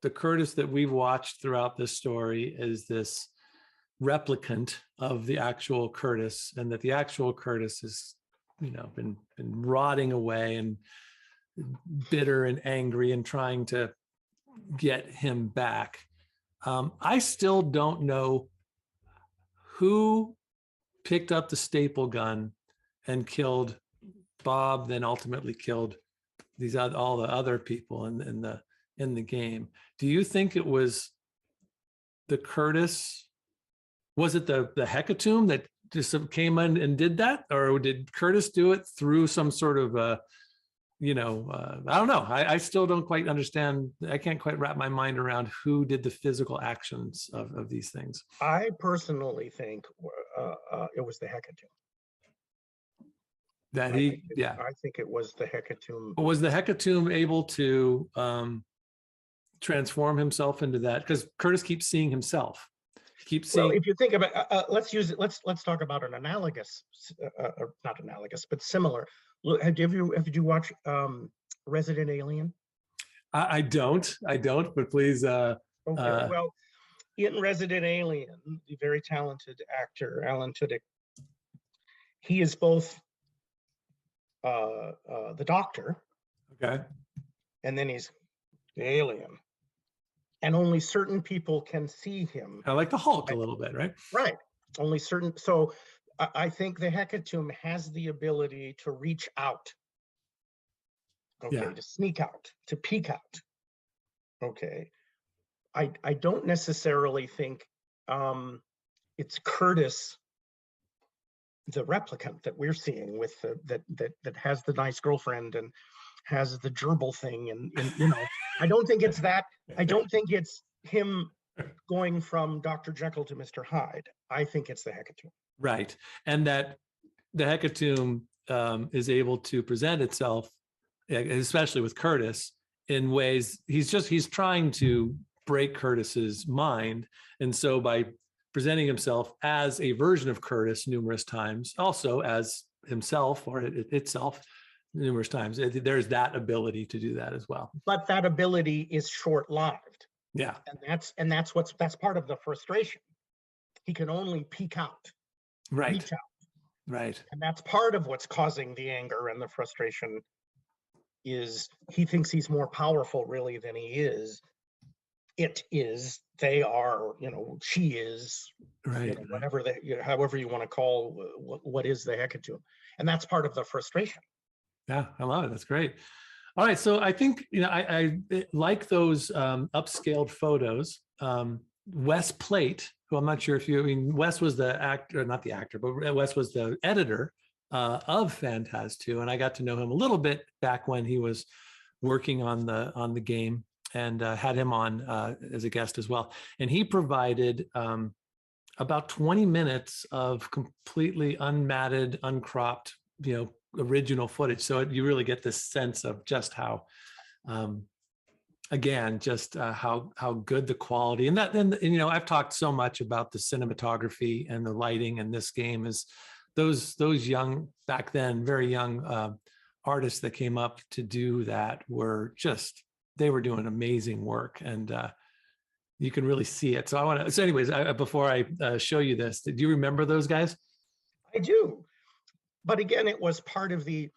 the Curtis that we've watched throughout this story is this replicant of the actual Curtis, and that the actual Curtis has, you know, been rotting away and bitter and angry and trying to get him back. I still don't know who picked up the staple gun and killed Bob, then ultimately killed all the other people in the game. Do you think it was the Curtis? Was it the Hecatomb that just came in and did that, or did Curtis do it through some sort of I don't know. I still don't quite understand. I can't quite wrap my mind around who did the physical actions of these things. I personally think it was the Hecatomb. That I think it was the Hecatomb. Was the Hecatomb able to transform himself into that? Because Curtis keeps seeing himself. Keeps seeing. Well, if you think about, let's use it. Let's talk about an analogous, not analogous, but similar. Look, have you watch Resident Alien? I don't, but please. Okay. Well, in Resident Alien, the very talented actor Alan Tudyk, he is both the Doctor, okay, and then he's the alien, and only certain people can see him. I like the Hulk a little bit, right? Right. Only certain. So I think the Hecatomb has the ability to reach out. Okay, Yeah. to sneak out, to peek out. Okay. I don't necessarily think it's Curtis, the replicant that we're seeing with that has the nice girlfriend and has the gerbil thing, and I don't think it's that. I don't think it's him going from Dr. Jekyll to Mr. Hyde. I think it's the Hecatomb. Right, and that the Hecatomb is able to present itself, especially with Curtis, in ways he's trying to break Curtis's mind, and so by presenting himself as a version of Curtis numerous times, also as himself or itself numerous times, there's that ability to do that as well. But that ability is short-lived. Yeah, and that's part of the frustration. He can only peek out, right, reach out, right, and that's part of what's causing the anger and the frustration. Is he thinks he's more powerful really than he is. It is, they are, she is, right, whatever however you want to call what is the Hecatomb, and that's part of the frustration. Yeah, I love it. That's great. All right, so I think I like those upscaled photos. Wes Plate, who I'm not sure if Wes was the actor, not the actor, but Wes was the editor of Phantas 2, and I got to know him a little bit back when he was working on the game, and had him on as a guest as well. And he provided about 20 minutes of completely unmatted, uncropped, original footage. So you really get this sense of just how, again, just how good the quality, and I've talked so much about the cinematography and the lighting in this game. Is those young, back then, very young artists that came up to do that they were doing amazing work, and you can really see it. So anyways, before I show you this, do you remember those guys? I do. But again, it was part of we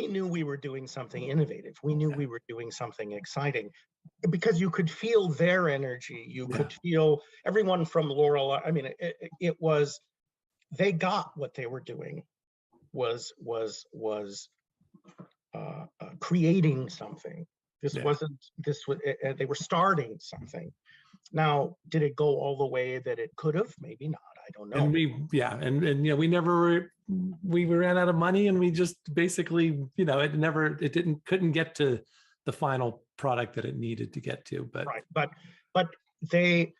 knew we were doing something innovative. We knew we were doing something exciting, because you could feel their energy. You could feel everyone from Laurel. I mean, it was, they got what they were doing was creating something. They were starting something. Now, did it go all the way that it could have? Maybe not. I don't know. And we ran out of money, and we just basically, couldn't get to the final product that it needed to get to. But right, but they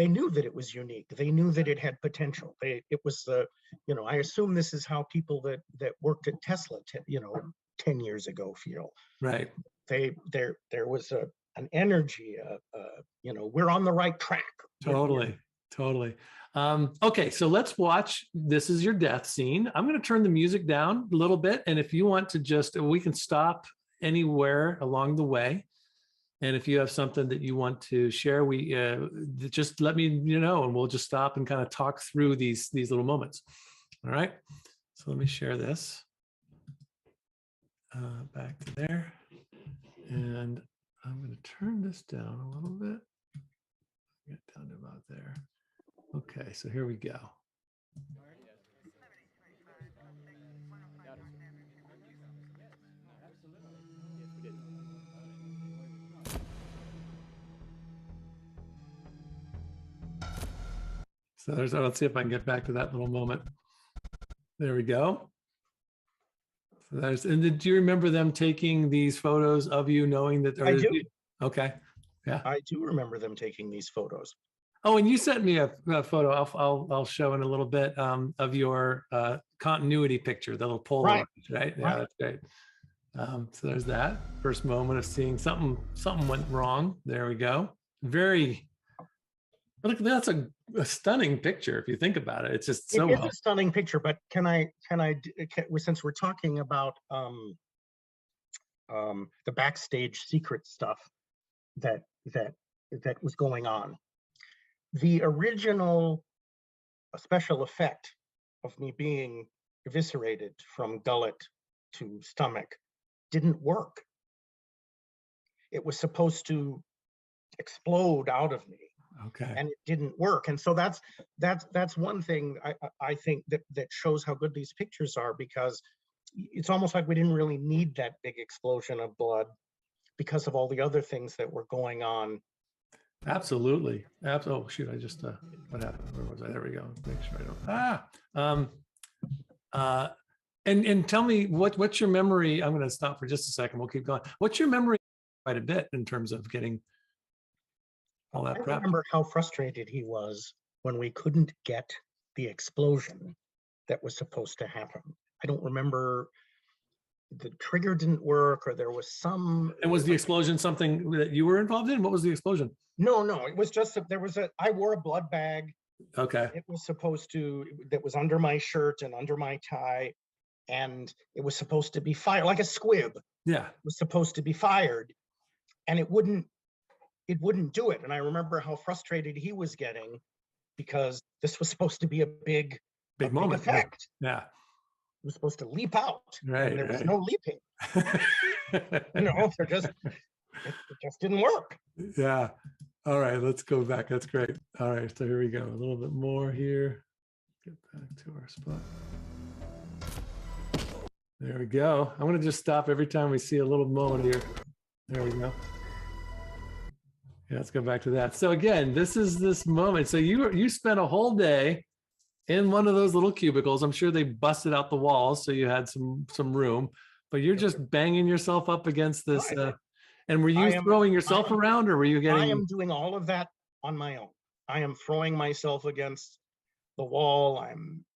knew that it was unique. They knew that it had potential. It was I assume this is how people that worked at Tesla 10 years ago feel. Right. There was an energy, we're on the right track. Totally. Okay, so let's watch. This is your death scene. I'm going to turn the music down a little bit, and if you want to we can stop anywhere along the way. And if you have something that you want to share, just let me know, and we'll just stop and kind of talk through these little moments. All right. So let me share this. Back to there, and I'm going to turn this down a little bit. Get down to about there. Okay, so here we go. So let's see if I can get back to that little moment. There we go. So and do you remember them taking these photos of you knowing that there I is? do. Okay. Yeah. I do remember them taking these photos. Oh, and you sent me a photo. I'll show in a little bit of your continuity picture, the little Polaroid, right? Yeah, Right. that's great. So there's that first moment of seeing something went wrong. There we go. Look, that's a stunning picture if you think about it. It's just so It is a stunning picture, but since we're talking about the backstage secret stuff that was going on, the original special effect of me being eviscerated from gullet to stomach didn't work. It was supposed to explode out of me. Okay. And it didn't work. And so that's one thing I think that shows how good these pictures are, because it's almost like we didn't really need that big explosion of blood because of all the other things that were going on. Absolutely. Oh shoot! I just what happened? Where was I? There we go. Make sure I don't. And tell me what's your memory? I'm going to stop for just a second. We'll keep going. What's your memory? Quite a bit in terms of getting all that prep. I remember how frustrated he was when we couldn't get the explosion that was supposed to happen. I don't remember, the trigger didn't work, or there was some. And was the explosion something that you were involved in? What was the explosion? No, it was just I wore a blood bag. Okay. It was that was under my shirt and under my tie, and it was supposed to be fired like a squib. Yeah. It was supposed to be fired, and it wouldn't do it. And I remember how frustrated he was getting, because this was supposed to be a big moment. Effect. Yeah. It was supposed to leap out. Right. And there was no leaping. It just didn't work. Yeah. All right, let's go back. That's great. All right, so here we go. A little bit more here. Get back to our spot. There we go. I'm going to just stop every time we see a little moment here. There we go. Yeah, let's go back to that. So again, this is this moment. So you spent a whole day in one of those little cubicles. I'm sure they busted out the walls, so you had some room. But you're just banging yourself up against this. Right. And were you throwing yourself around, or were you getting? I am doing all of that on my own. I am throwing myself against the wall. I'm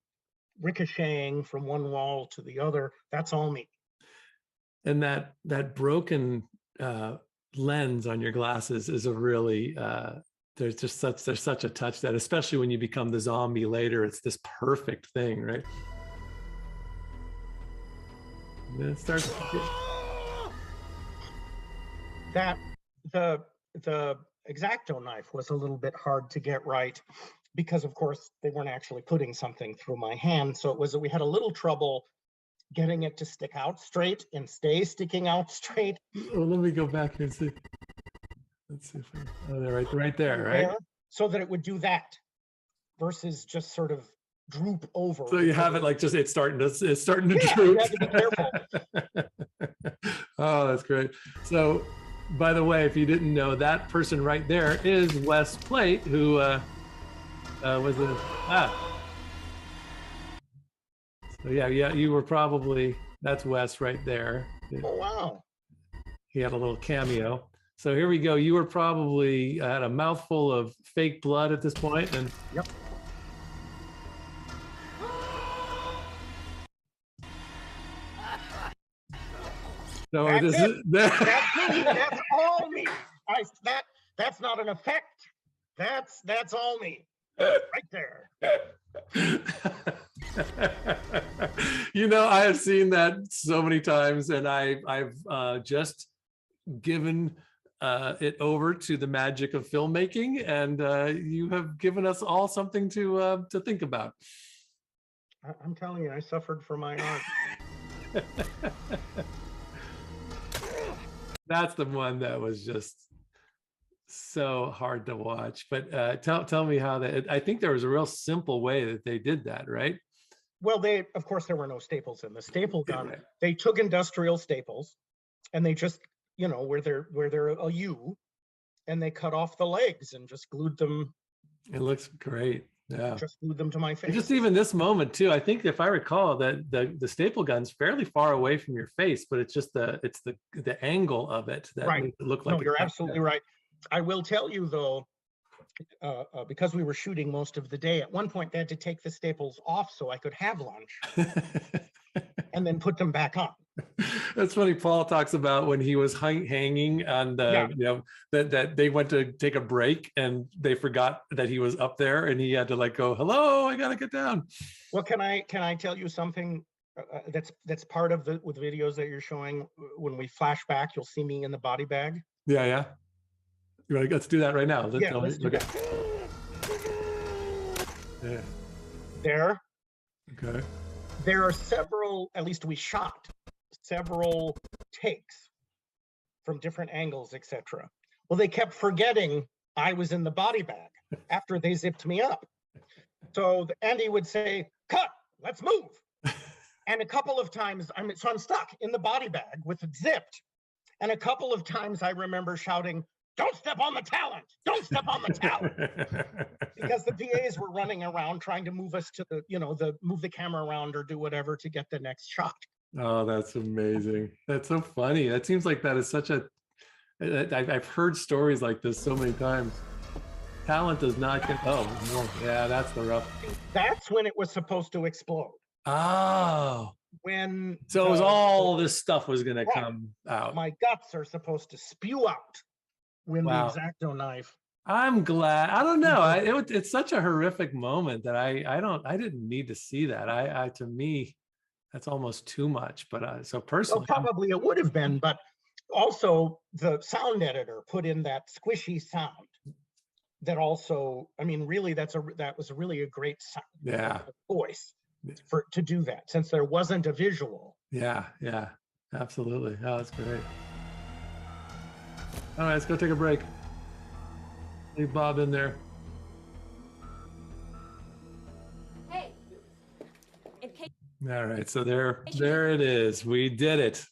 ricocheting from one wall to the other. That's all me. And that broken lens on your glasses is a really there's such a touch that, especially when you become the zombie later, it's this perfect thing, right? And then it starts. That the X-Acto knife was a little bit hard to get right, because of course they weren't actually putting something through my hand. So we had a little trouble getting it to stick out straight and stay sticking out straight. Oh, let me go back here and see. Let's see if they're right there, right? So that it would do that, versus just sort of droop over. So you have it like just it's starting to droop. You have to be careful. Oh, that's great. So, by the way, if you didn't know, that person right there is Wes Plate, who was So yeah, you were probably, that's Wes right there. Oh wow! He had a little cameo. So here we go. You were probably had a mouthful of fake blood at this point, and yep. So that's all me. That's not an effect. That's all me. Right there. I have seen that so many times, and I've just given it over to the magic of filmmaking, and you have given us all something to think about. I'm telling you, I suffered for my art. That's the one that was just so hard to watch. But tell me how that. I think there was a real simple way that they did that, right? Well, of course, there were no staples in the staple gun. Right. They took industrial staples, and they just, where they're a U, and they cut off the legs and just glued them. It looks great. Yeah. Just glued them to my face. And just even this moment too. I think if I recall that the staple gun's fairly far away from your face, but it's just the angle of it that Right. makes it look like. No, you're absolutely right. I will tell you though, because we were shooting most of the day, at one point they had to take the staples off so I could have lunch and then put them back on. That's funny. Paul talks about when he was hanging on the, that they went to take a break and they forgot that he was up there and he had to like go, hello, I gotta get down. Well, can I tell you something that's part of with the videos that you're showing? When we flash back, you'll see me in the body bag. Yeah. Let's do that right now. Let's do that. Yeah. There. Okay. There are several, at least we shot several takes from different angles, etc. Well, they kept forgetting I was in the body bag after they zipped me up. So Andy would say, cut, let's move. And a couple of times, I'm stuck in the body bag with it zipped. And a couple of times I remember shouting, don't step on the talent, don't step on the talent. Because the PAs were running around trying to move us to move the camera around or do whatever to get the next shot. Oh, that's amazing. That's so funny. That seems like that is such a, I've heard stories like this so many times. Talent does not get, yeah, that's the rough. That's when it was supposed to explode. Oh. So it was all this stuff was going to come out. My guts are supposed to spew out when the X-Acto knife. I'm glad. I don't know. It's such a horrific moment that I didn't need to see that. To me, that's almost too much. But so personally, well, probably it would have been, but also the sound editor put in that squishy sound. That also, I mean, really, that was really a great sound. Yeah. Voice to do that, since there wasn't a visual. Yeah, absolutely. Oh, that's great. All right, let's go take a break. Leave Bob in there. Hey. All right, so there it is. We did it.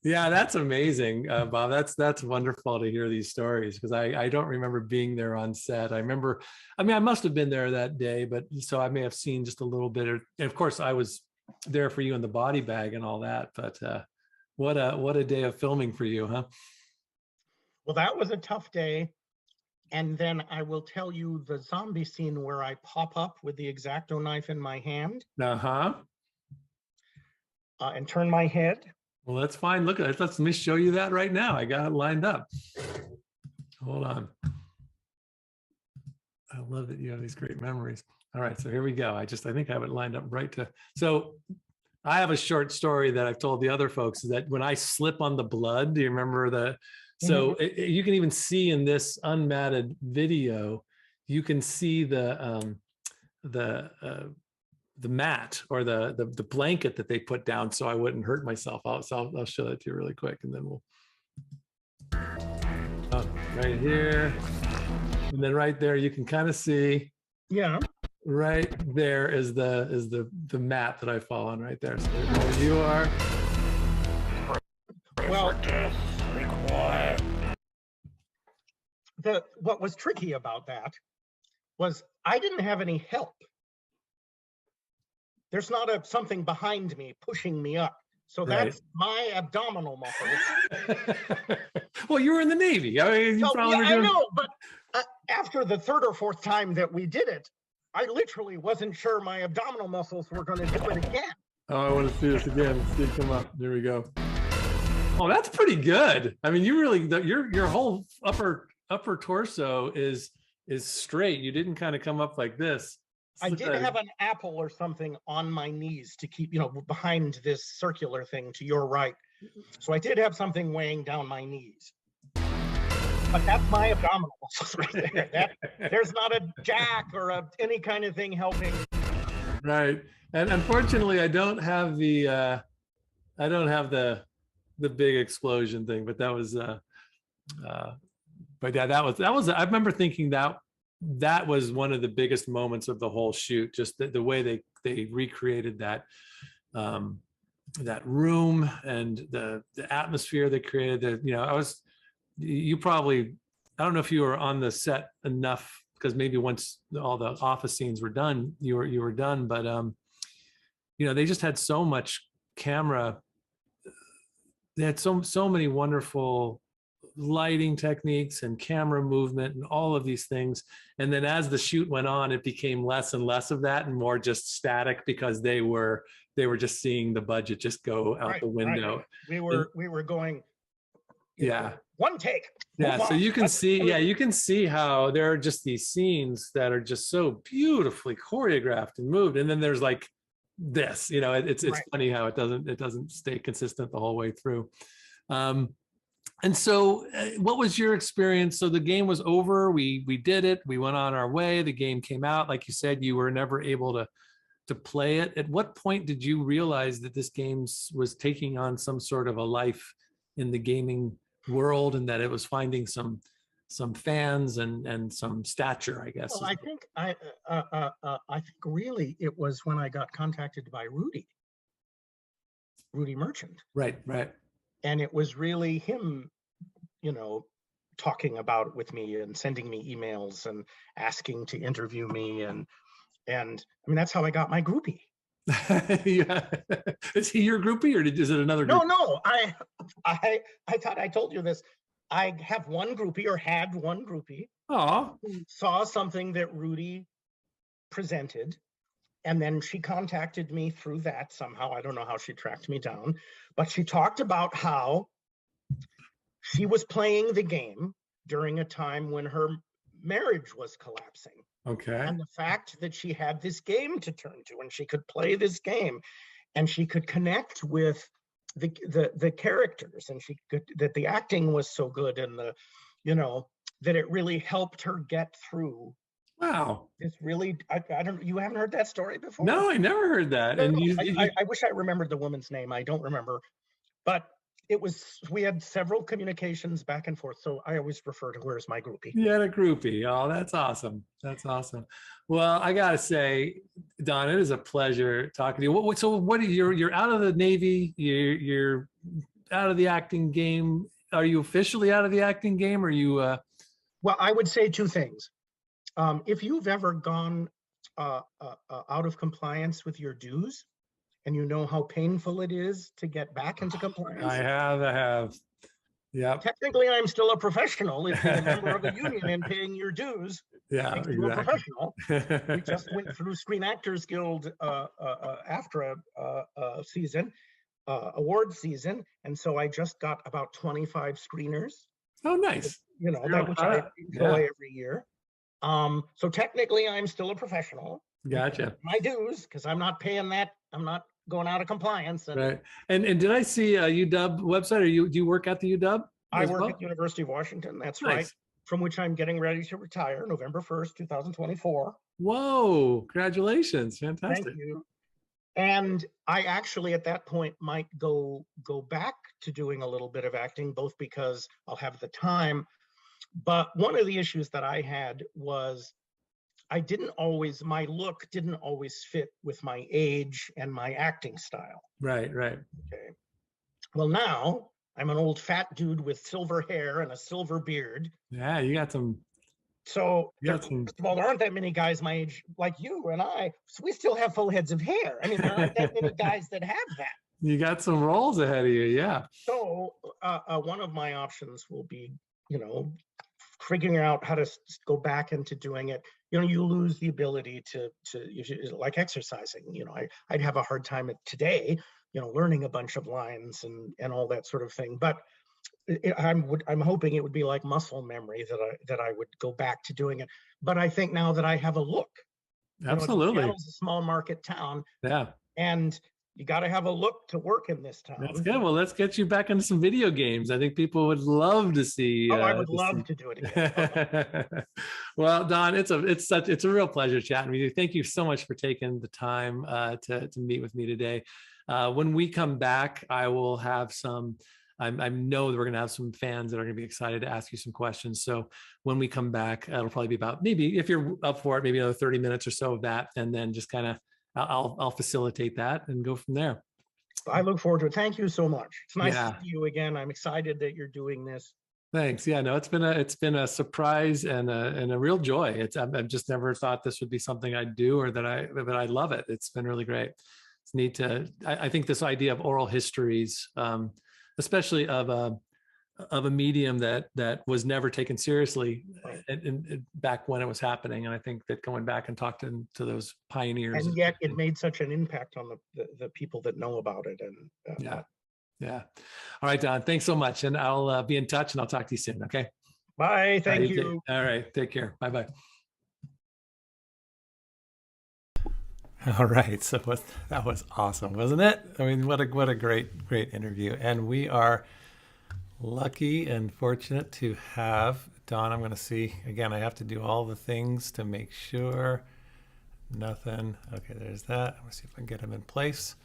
Yeah, that's amazing, Bob. That's wonderful to hear these stories because I don't remember being there on set. I must have been there that day, but so I may have seen just a little bit. And of course, I was there for you in the body bag and all that. But what a day of filming for you, huh? Well, that was a tough day. And then I will tell you the zombie scene where I pop up with the X-Acto knife in my hand. And turn my head. Well, that's fine. Look at it. Let me show you that right now. I got it lined up. Hold on. I love that you have these great memories. All right, so here we go. I think I have it lined up right to. So I have a short story that I've told the other folks is that when I slip on the blood, do you remember the? So you can even see in this unmatted video, you can see the mat or the blanket that they put down so I wouldn't hurt myself. I'll show that to you really quick and then we'll right here. And then right there you can kind of see. Yeah. Right there is the mat that I fall on right there. So there you are. Well, what was tricky about that was I didn't have any help. There's not something behind me pushing me up. So that's my abdominal muscles. Well, you were in the Navy. I mean, I know, but after the third or fourth time that we did it, I literally wasn't sure my abdominal muscles were going to do it again. Oh, I want to see this again. Let's see it come up. There we go. Oh, that's pretty good. I mean, you really, your whole upper torso is straight. You didn't kind of come up like this. I did have an apple or something on my knees to keep, behind this circular thing to your right. So I did have something weighing down my knees. But that's my abdominal muscles right there. There's not a jack or any kind of thing helping. Right. And unfortunately, I don't have the big explosion thing, but that was, but But yeah, that was, I remember thinking that was one of the biggest moments of the whole shoot, just the way they recreated that, that room and the atmosphere they created. You probably, I don't know if you were on the set enough, because maybe once all the office scenes were done, you were done, but they just had so much camera. They had so many wonderful lighting techniques and camera movement and all of these things. And then as the shoot went on, it became less and less of that and more just static, because they were just seeing the budget just go out the window. Right. We were going, yeah, one take. Yeah, so you can see, you can see how there are just these scenes that are just so beautifully choreographed and moved, and then there's like this, it's Right. funny how it doesn't stay consistent the whole way through. And so, what was your experience? So the game was over. We did it. We went on our way. The game came out. Like you said, you were never able to play it. At what point did you realize that this game was taking on some sort of a life in the gaming world, and that it was finding some fans and some stature, I guess? Well, I think really it was when I got contacted by Rudy Merchant. Right. And it was really him, talking about it with me and sending me emails and asking to interview me. And I mean, that's how I got my groupie. Yeah. Is he your groupie, or is it another groupie? No. I thought I told you this. I have one groupie, or had one groupie, who saw something that Rudy presented. And then she contacted me through that somehow. I don't know how she tracked me down, but she talked about how she was playing the game during a time when her marriage was collapsing. Okay. And the fact that she had this game to turn to, and she could play this game, and she could connect with the characters, and that the acting was so good, and that it really helped her get through. Wow. It's really, I don't, you haven't heard that story before? No, I never heard that. No, And I wish I remembered the woman's name. I don't remember, but we had several communications back and forth. So I always refer to her as my groupie. you had a groupie. Oh, that's awesome. That's awesome. Well, I gotta say, Don, it is a pleasure talking to you. So what are you're out of the Navy, you're out of the acting game. Are you officially out of the acting game, or you Well, I would say two things. If you've ever gone out of compliance with your dues, and you know how painful it is to get back into compliance. I have. Yeah. Technically, I'm still a professional if you're a member of a union and paying your dues. Yeah, Makes you a professional. We just went through Screen Actors Guild after a season, award season, and so I just got about 25 screeners. Oh, nice. That which I enjoy every year. So technically, I'm still a professional. Gotcha. My dues, because I'm not paying that. I'm not going out of compliance. Right. And did I see a UW website? Do you work at the UW? I work at the University of Washington. That's Nice. right. From which I'm getting ready to retire November 1st, 2024. Whoa, congratulations. Fantastic. Thank you. And I actually at that point might go back to doing a little bit of acting, both because I'll have the time. But one of the issues that I had was my look didn't always fit with my age and my acting style. Right. Okay. Well, now I'm an old fat dude with silver hair and a silver beard. Yeah, you got some. So, first of all, there aren't that many guys my age like you and I. So we still have full heads of hair. I mean, there aren't that many guys that have that. You got some roles ahead of you, yeah. So one of my options will be, figuring out how to go back into doing it. You lose the ability to like exercising. I'd have a hard time today, learning a bunch of lines and all that sort of thing. But I'm hoping it would be like muscle memory that I would go back to doing it. But I think now that I have a look, absolutely, Seattle's a small market town, yeah, and you got to have a look to work in this town. That's good. Well, let's get you back into some video games. I think people would love to see. I would love to do it again. Well, Don, it's a real pleasure chatting with you. Thank you so much for taking the time to meet with me today. When we come back, I will have some I know that we're going to have some fans that are going to be excited to ask you some questions. So when we come back, it'll probably be about, maybe if you're up for it, maybe another 30 minutes or so of that, and then just kind of I'll facilitate that and go from there. I look forward to it. Thank you so much. It's nice Yeah. to see you again. I'm excited that you're doing this. Thanks. Yeah, no, it's been a surprise and a real joy. I've just never thought this would be something I'd do, or that I love it. It's been really great. It's neat to, I think this idea of oral histories, especially of a medium that was never taken seriously back when it was happening. And I think that going back and talking to those pioneers, and yet it made such an impact on the people that know about it. And yeah. All right, Don, thanks so much. And I'll be in touch, and I'll talk to you soon. Okay. Bye. Thank you. All right. Take care. Bye-bye. All right, so that was awesome, wasn't it? I mean, what a great interview, and we are lucky and fortunate to have Don. I'm going to see again. I have to do all the things to make sure nothing. Okay, there's that. I'm going to see if I can get him in place,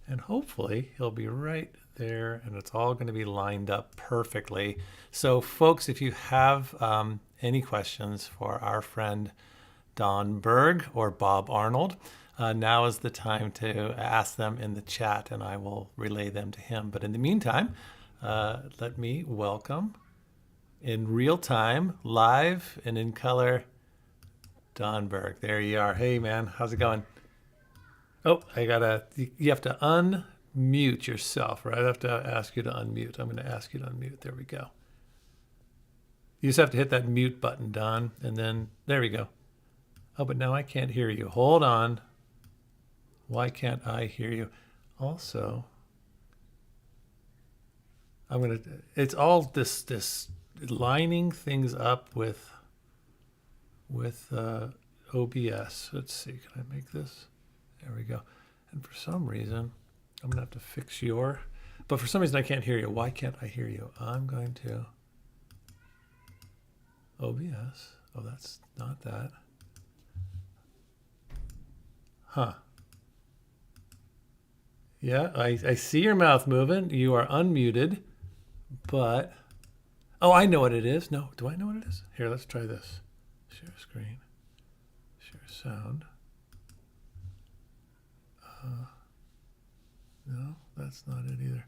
and hopefully he'll be right there, and it's all going to be lined up perfectly. So, folks, if you have any questions for our friend Don Berg or Bob Arnold, now is the time to ask them in the chat, and I will relay them to him. But in the meantime, let me welcome in real time, live and in color, Don Berg. There you are. Hey, man, how's it going? Oh, you have to unmute yourself, right? I have to ask you to unmute. I'm going to ask you to unmute. There we go. You just have to hit that mute button, Don, and then there we go. Oh, but now I can't hear you. Hold on. Why can't I hear you? Also, it's all this lining things up with OBS. Let's see, can I make this? There we go. And for some reason, I'm gonna have to fix but for some reason I can't hear you. Why can't I hear you? I'm going to OBS. Oh, that's not that. Huh. Yeah, I see your mouth moving. You are unmuted, but... Oh, I know what it is. No, do I know what it is? Here, let's try this. Share screen. Share sound. No, that's not it either.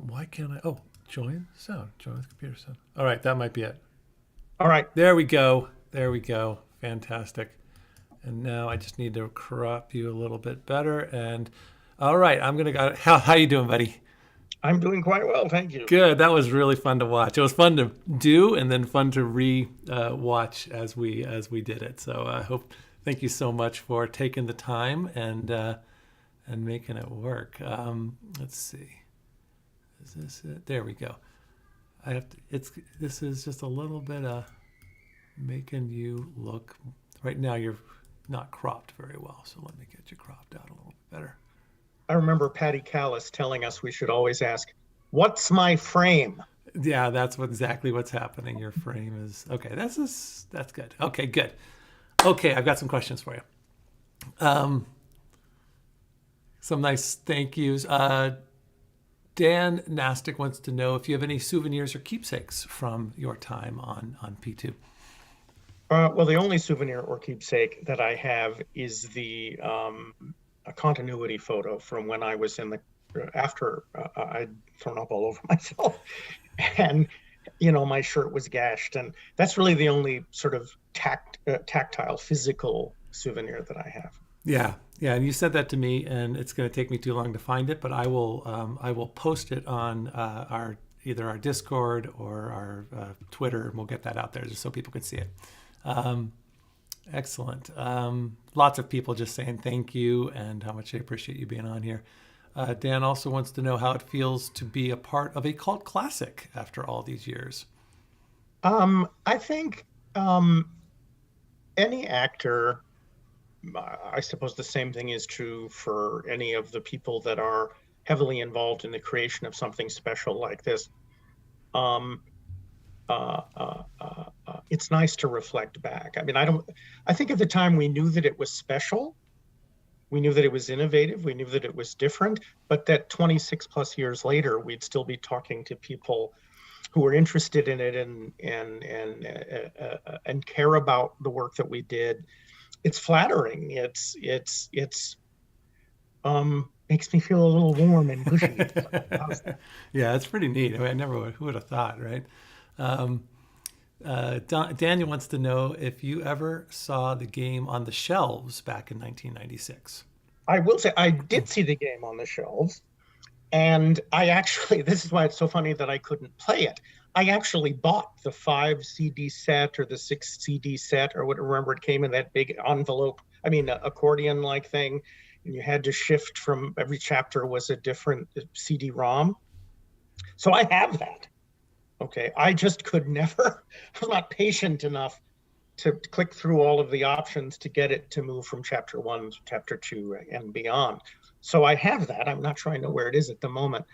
Why can't I... Oh, join sound. Join with computer sound. All right, that might be it. All right. There we go. There we go. Fantastic. And now I just need to crop you a little bit better. And all right, I'm gonna go. How you doing, buddy? I'm doing quite well, thank you. Good. That was really fun to watch. It was fun to do, and then fun to watch as we did it. So I thank you so much for taking the time and making it work. Let's see. Is this it? There we go. This is just a little bit of making you look. Right now you're not cropped very well, so let me get you cropped out a little bit better. I remember Patty Callis telling us we should always ask, "What's my frame?" Yeah, that's exactly what's happening. Your frame is okay. That's good. Okay, good. Okay, I've got some questions for you. Some nice thank yous. Dan Nastic wants to know if you have any souvenirs or keepsakes from your time on P2. Well, the only souvenir or keepsake that I have is a continuity photo from when I was after I'd thrown up all over myself, and my shirt was gashed, and that's really the only sort of tactile, physical souvenir that I have. Yeah, and you said that to me, and it's going to take me too long to find it, but I will post it on either our Discord or our Twitter, and we'll get that out there just so people can see it. Excellent. Lots of people just saying thank you and how much they appreciate you being on here. Dan also wants to know how it feels to be a part of a cult classic after all these years. I think any actor, I suppose the same thing is true for any of the people that are heavily involved in the creation of something special like this. It's nice to reflect back. I mean, I think at the time we knew that it was special, We knew that it was innovative. We knew that it was different, but that 26 plus years later, we'd still be talking to people who are interested in it and care about the work that we did. It's flattering. It's makes me feel a little warm and gushy. Yeah, it's pretty neat. I mean, I never would, who would have thought, right? Daniel wants to know if you ever saw the game on the shelves back in 1996. I will say I did see the game on the shelves, and I actually, this is why it's so funny that I couldn't play it. I actually bought the 5 CD set or the 6 CD set or whatever. Remember, it came in that big envelope, accordion like thing, and you had to shift from every chapter was a different CD-ROM. So I have that. Okay, I just could never, I'm not patient enough to click through all of the options to get it to move from chapter 1 to chapter 2 and beyond. So I have that. I'm not sure I know where it is at the moment.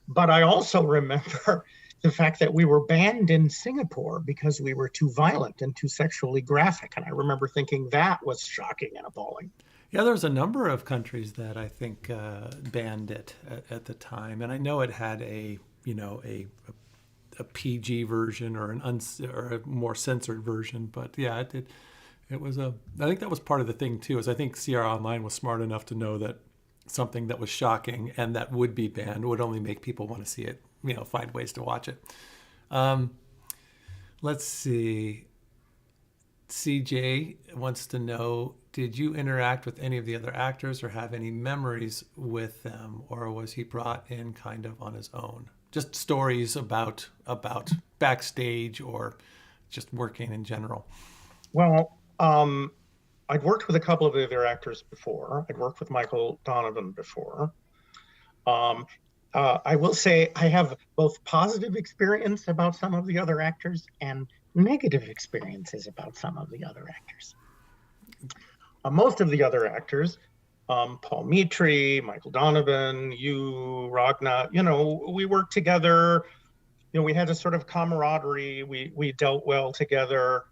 But I also remember the fact that we were banned in Singapore because we were too violent and too sexually graphic. And I remember thinking that was shocking and appalling. Yeah, there's a number of countries that I think banned it at the time. And I know it had a PG version or or a more censored version, but yeah, it was I think that was part of the thing too. Is I think Sierra Online was smart enough to know that something that was shocking and that would be banned would only make people want to see it. Find ways to watch it. Let's see. CJ wants to know: did you interact with any of the other actors or have any memories with them, or was he brought in kind of on his own? Just stories about backstage or just working in general. Well, I'd worked with a couple of the other actors before. I'd worked with Michael Donovan before. I will say I have both positive experience about some of the other actors and negative experiences about some of the other actors. Most of the other actors, Paul Mitri, Michael Donovan, you, Ragnar, we worked together. We had a sort of camaraderie. We dealt well together.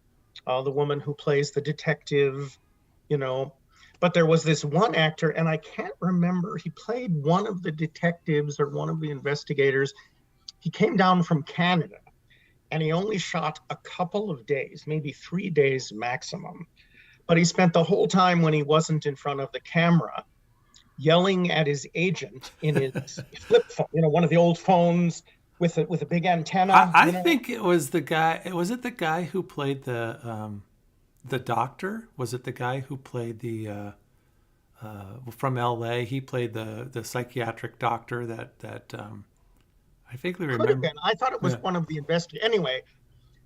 The woman who plays the detective, but there was this one actor, and I can't remember, he played one of the detectives or one of the investigators. He came down from Canada, and he only shot a couple of days, maybe 3 days maximum. But he spent the whole time when he wasn't in front of the camera yelling at his agent in his flip phone, one of the old phones with a big antenna. I think it was the guy. Was it the guy who played the doctor? Was it the guy who played the from LA? He played the psychiatric doctor that I vaguely remember. Could have been. I thought it was one of the investigators. Anyway,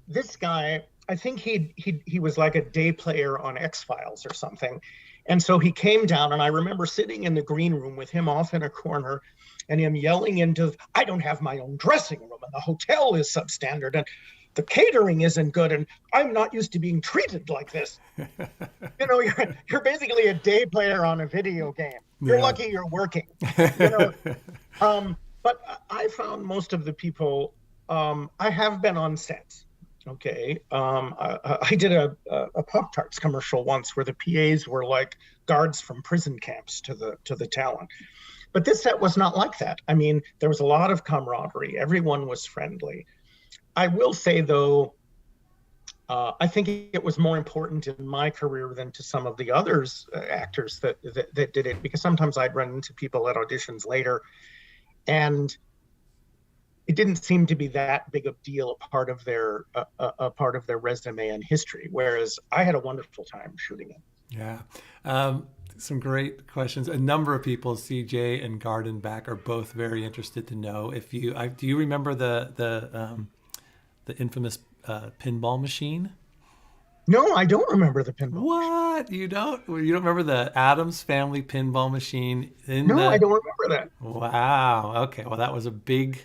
this guy, I think he was like a day player on X-Files or something. And so he came down, and I remember sitting in the green room with him off in a corner and him yelling I don't have my own dressing room, and the hotel is substandard, and the catering isn't good, and I'm not used to being treated like this. You're basically a day player on a video game. You're lucky you're working. But I found most of the people, I have been on sets. Okay. I did a Pop-Tarts commercial once where the PAs were like guards from prison camps to the talent. But this set was not like that. I mean, there was a lot of camaraderie. Everyone was friendly. I will say, though, I think it was more important in my career than to some of the others actors that did it, because sometimes I'd run into people at auditions later, and it didn't seem to be that big a deal, a part of their resume and history. Whereas I had a wonderful time shooting it. Yeah. Some great questions. A number of people, CJ and Gardenback, are both very interested to know if do you remember the infamous pinball machine? No, I don't remember the pinball. What? You don't remember the Addams Family pinball machine? I don't remember that. Wow. Okay. Well, that was a big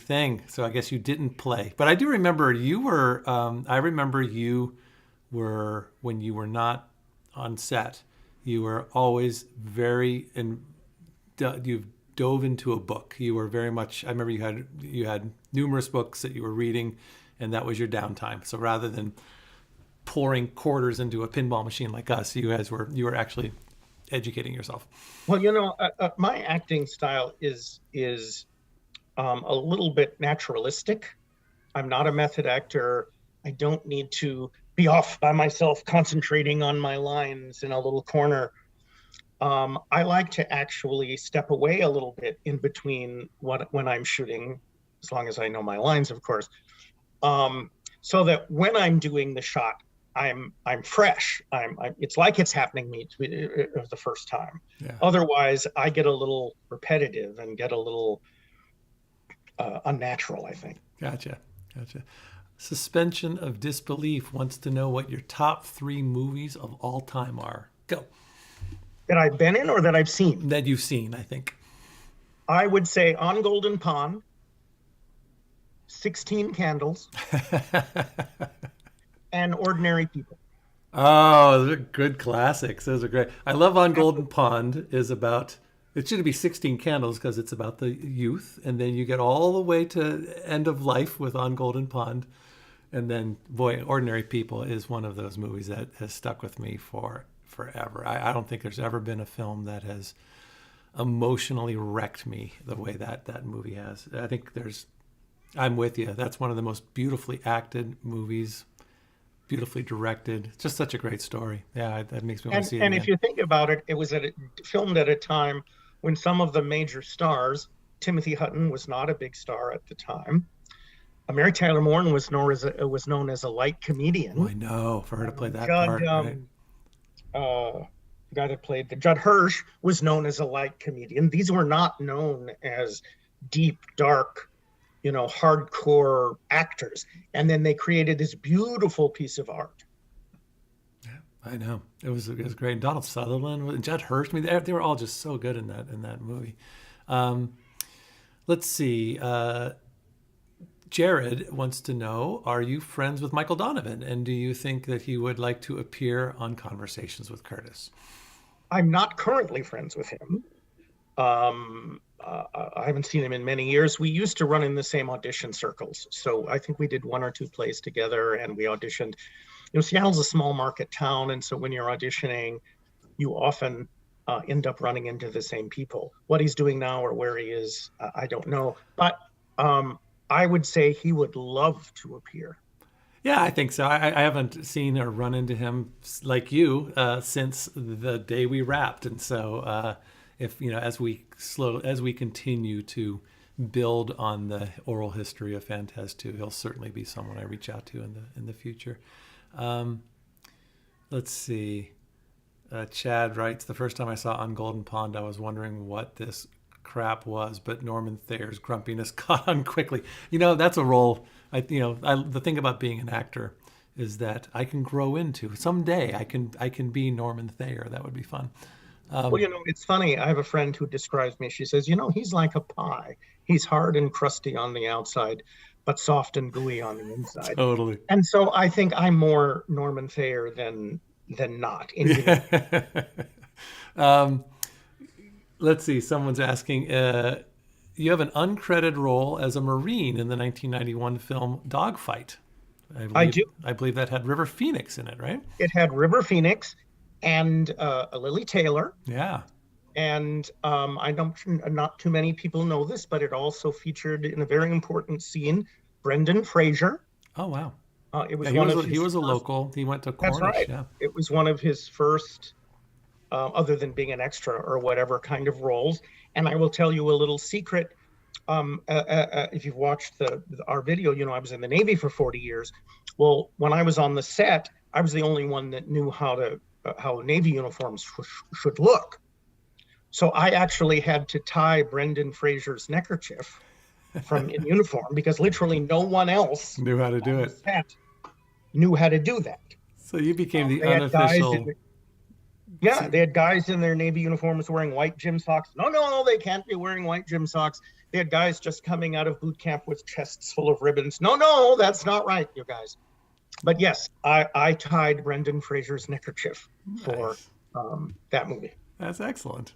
thing. So I guess you didn't play, but I do remember you were. I remember you were, when you were not on set, you were always you've dove into a book. You were very much. I remember you had numerous books that you were reading, and that was your downtime. So rather than pouring quarters into a pinball machine like us, you were actually educating yourself? Well, my acting style is a little bit naturalistic. I'm not a method actor. I don't need to be off by myself concentrating on my lines in a little corner. I like to actually step away a little bit in between when I'm shooting, as long as I know my lines, of course, so that when I'm doing the shot, I'm fresh. It's like it's happening to me the first time. Yeah. Otherwise, I get a little repetitive and get a little unnatural, I think. Gotcha. Suspension of Disbelief wants to know what your top 3 movies of all time are. Go. That I've been in or that I've seen? That you've seen, I think. I would say On Golden Pond, 16 Candles, and Ordinary People. Oh, those are good classics. Those are great. I love On Golden Pond is about, it should be 16 Candles because it's about the youth. And then you get all the way to end of life with On Golden Pond. And then, boy, Ordinary People is one of those movies that has stuck with me forever. I don't think there's ever been a film that has emotionally wrecked me the way that movie has. I think I'm with you. That's one of the most beautifully acted movies, beautifully directed. It's just such a great story. Yeah, that makes me want to see it And again. if you think about it, it was filmed at a time when some of the major stars, Timothy Hutton was not a big star at the time. Mary Tyler Moore was known as a light comedian. Oh, I know, for her to play that part. Right? The guy that played Judd Hirsch was known as a light comedian. These were not known as deep, dark, hardcore actors. And then they created this beautiful piece of art. Yeah, I know. It was great. And Donald Sutherland and Judd Hirsch. I mean, they were all just so good in that movie. Let's see. Jared wants to know, are you friends with Michael Donovan? And do you think that he would like to appear on Conversations with Curtis? I'm not currently friends with him. I haven't seen him in many years. We used to run in the same audition circles. So I think we did 1 or 2 plays together and we auditioned. Seattle's a small market town. And so when you're auditioning, you often end up running into the same people. What he's doing now or where he is, I don't know. But I would say he would love to appear. Yeah, I think so. I haven't seen or run into him like you since the day we wrapped, and so as we continue to build on the oral history of Phantas 2, he'll certainly be someone I reach out to in the future. Let's see. Chad writes, the first time I saw On Golden Pond, I was wondering what this crap was, but Norman Thayer's grumpiness caught on quickly. That's a role. The thing about being an actor is that I can grow into. Someday I can be Norman Thayer. That would be fun. Well, it's funny. I have a friend who describes me. She says, he's like a pie. He's hard and crusty on the outside, but soft and gooey on the inside. Totally. And so I think I'm more Norman Thayer than not. Let's see. Someone's asking, you have an uncredited role as a Marine in the 1991 film Dogfight. I do. I believe that had River Phoenix in it, right? It had River Phoenix and Lily Taylor. Yeah. And I don't, not too many people know this, but it also featured in a very important scene, Brendan Fraser. Oh, wow. It was he was a local. He went to Cornish. That's right. Yeah. It was one of his first, other than being an extra or whatever kind of roles. And I will tell you a little secret. If you've watched our video, I was in the Navy for 40 years. Well, when I was on the set, I was the only one that knew how Navy uniforms should look. So I actually had to tie Brendan Fraser's neckerchief in uniform because literally no one else knew how to do it. Knew how to do that. So you became the unofficial. They had guys in their Navy uniforms wearing white gym socks. No, they can't be wearing white gym socks. They had guys just coming out of boot camp with chests full of ribbons. No, that's not right, you guys. But yes, I tied Brendan Fraser's neckerchief for that movie. That's excellent.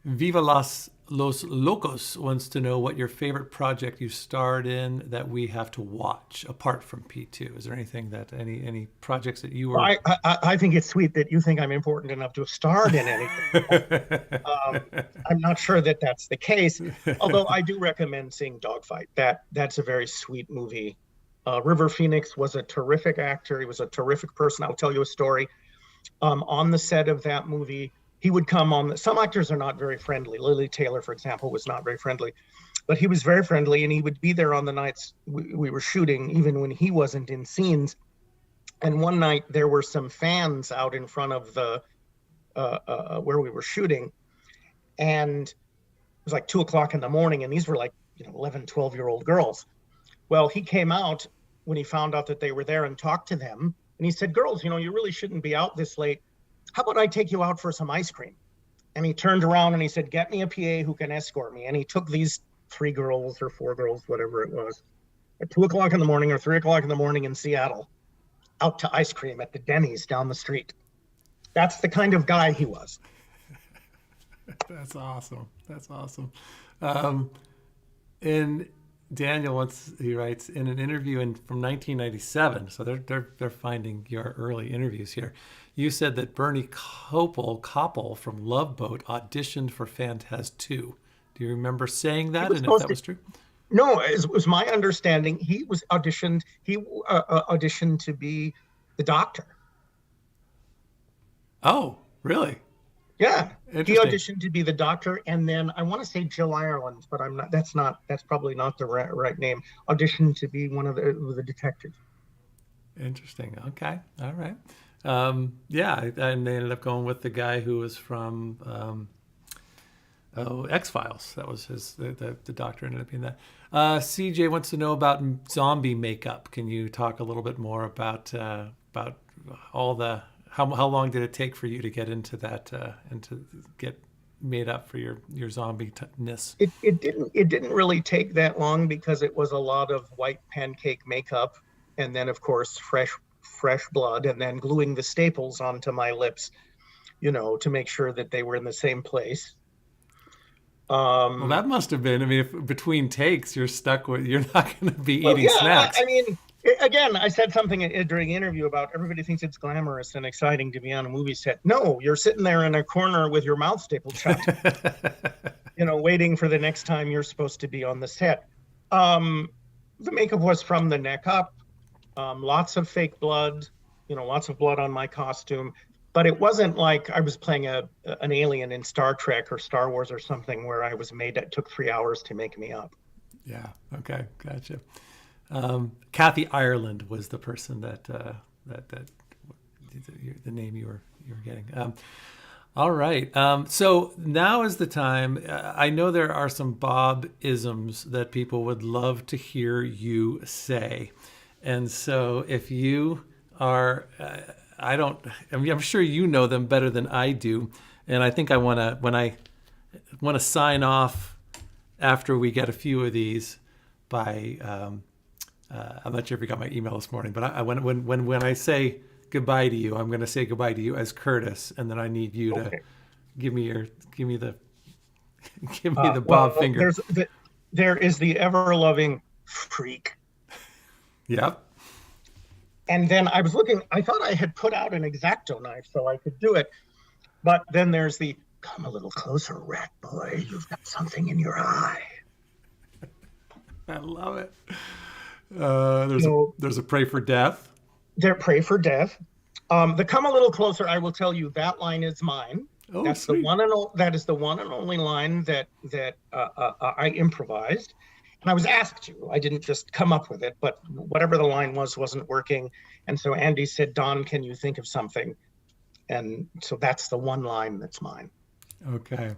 Viva Las Los Locos wants to know what your favorite project you starred in that we have to watch apart from P2. Is there anything that any projects that you were? I think it's sweet that you think I'm important enough to have starred in anything. I'm not sure that that's the case, although I do recommend seeing Dogfight. That's a very sweet movie. River Phoenix was a terrific actor. He was a terrific person. I'll tell you a story. On the set of that movie, he would come on. Some actors are not very friendly. Lily Taylor, for example, was not very friendly, but he was very friendly, and he would be there on the nights we were shooting, even when he wasn't in scenes. And one night there were some fans out in front of the where we were shooting, and it was like 2 o'clock in the morning, and these were like 11, 12-year-old girls. Well, he came out when he found out that they were there and talked to them, and he said, "Girls, you really shouldn't be out this late. How about I take you out for some ice cream?" And he turned around and he said, "Get me a PA who can escort me." And he took these 3 girls or 4 girls, whatever it was, at 2 o'clock in the morning or 3 o'clock in the morning in Seattle, out to ice cream at the Denny's down the street. That's the kind of guy he was. That's awesome. That's awesome. And Daniel he writes in an interview from 1997. So they're finding your early interviews here. You said that Bernie Koppel from Love Boat auditioned for Phantas 2. Do you remember saying that? And if that was true? No, it was my understanding. He was auditioned. He auditioned to be the Doctor. Oh, really? Yeah, he auditioned to be the Doctor, and then I want to say Jill Ireland, but I'm not. That's probably not the right name. Auditioned to be one of the detectives. Interesting. Okay. All right. Yeah, and they ended up going with the guy who was from X-Files. That was the Doctor ended up being that. CJ wants to know about zombie makeup. Can you talk a little bit more about all the how long did it take for you to get into that and to get made up for your zombie-ness? It didn't really take that long because it was a lot of white pancake makeup, and then of course fresh blood, and then gluing the staples onto my lips, to make sure that they were in the same place. Well, that must have been. I mean, if between takes you're stuck with, you're not going to be eating snacks. I mean, again, I said something during the interview about everybody thinks it's glamorous and exciting to be on a movie set. No, you're sitting there in a corner with your mouth stapled shut, waiting for the next time you're supposed to be on the set. The makeup was from the neck up. Lots of fake blood, lots of blood on my costume. But it wasn't like I was playing an alien in Star Trek or Star Wars or something where I was made. It took 3 hours to make me up. Yeah. Okay. Gotcha. Kathy Ireland was the person that the name you were getting. All right. So now is the time. I know there are some Bob-isms that people would love to hear you say. And so if you are, I'm sure you know them better than I do. And I think when I want to sign off after we get a few of these by, I'm not sure if you got my email this morning, but when I say goodbye to you, I'm going to say goodbye to you as Curtis. And then I need you to give me the Bob finger. There is the ever-loving freak. Yep. And then I was looking, I thought I had put out an X-Acto knife so I could do it. But then there's the, come a little closer, rat boy. You've got something in your eye. I love it. There's a pray for death. They're pray for death. The come a little closer, I will tell you, that line is mine. Oh, That's sweet. That is the one and only line that I improvised. And I was asked to. I didn't just come up with it, but whatever the line wasn't working. And so Andy said, "Don, can you think of something?" And so that's the one line that's mine. Okay.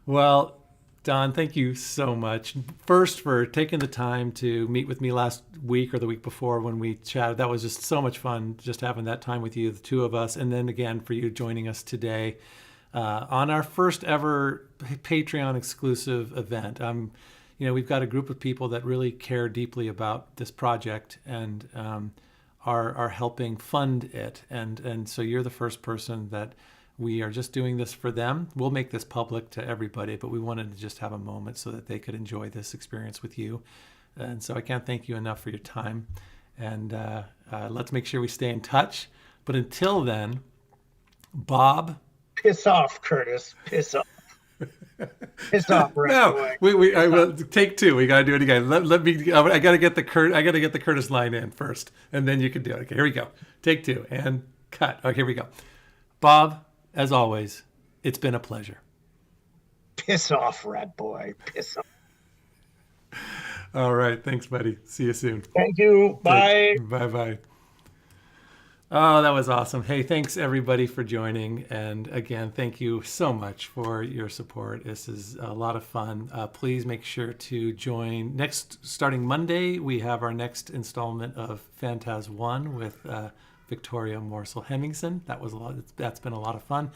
Well, Don, thank you so much. First, for taking the time to meet with me last week or the week before when we chatted. That was just so much fun, just having that time with you, the two of us. And then again, for you joining us today on our first ever Patreon exclusive event. We've got a group of people that really care deeply about this project and are helping fund it. And so you're the first person that We are just doing this for them. We'll make this public to everybody, but we wanted to just have a moment so that they could enjoy this experience with you. And so I can't thank you enough for your time. And let's make sure we stay in touch. But until then, Bob. Piss off, Curtis. Piss off. Piss off, right No, boy. I will take two. We gotta do it again. Let me. I gotta get the Curtis line in first, and then you can do it. Okay, here we go. Take two and cut. Okay, here we go. Bob, as always, it's been a pleasure. Piss off, rat boy. Piss off. All right, thanks, buddy. See you soon. Thank you. Bye. Bye. Oh, that was awesome. Hey, thanks everybody for joining. And again, thank you so much for your support. This is a lot of fun. Please make sure to join starting Monday. We have our next installment of Phantas 1 with Victoria Morsel Hemmingson. That's been a lot of fun.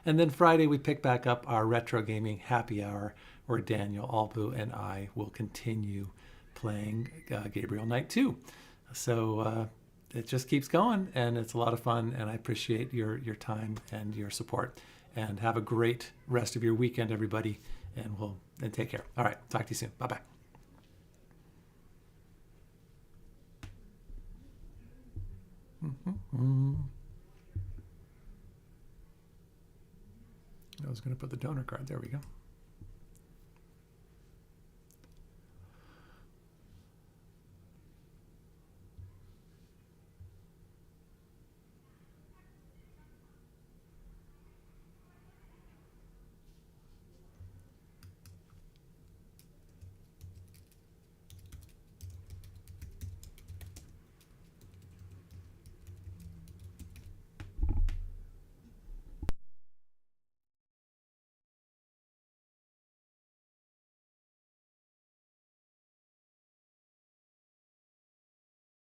And then Friday, we pick back up our retro gaming happy hour where Daniel Albu and I will continue playing Gabriel Knight 2. So, it just keeps going, and it's a lot of fun, and I appreciate your time and your support. And have a great rest of your weekend, everybody, and take care. All right, talk to you soon. Bye-bye. I was going to put the donor card. There we go.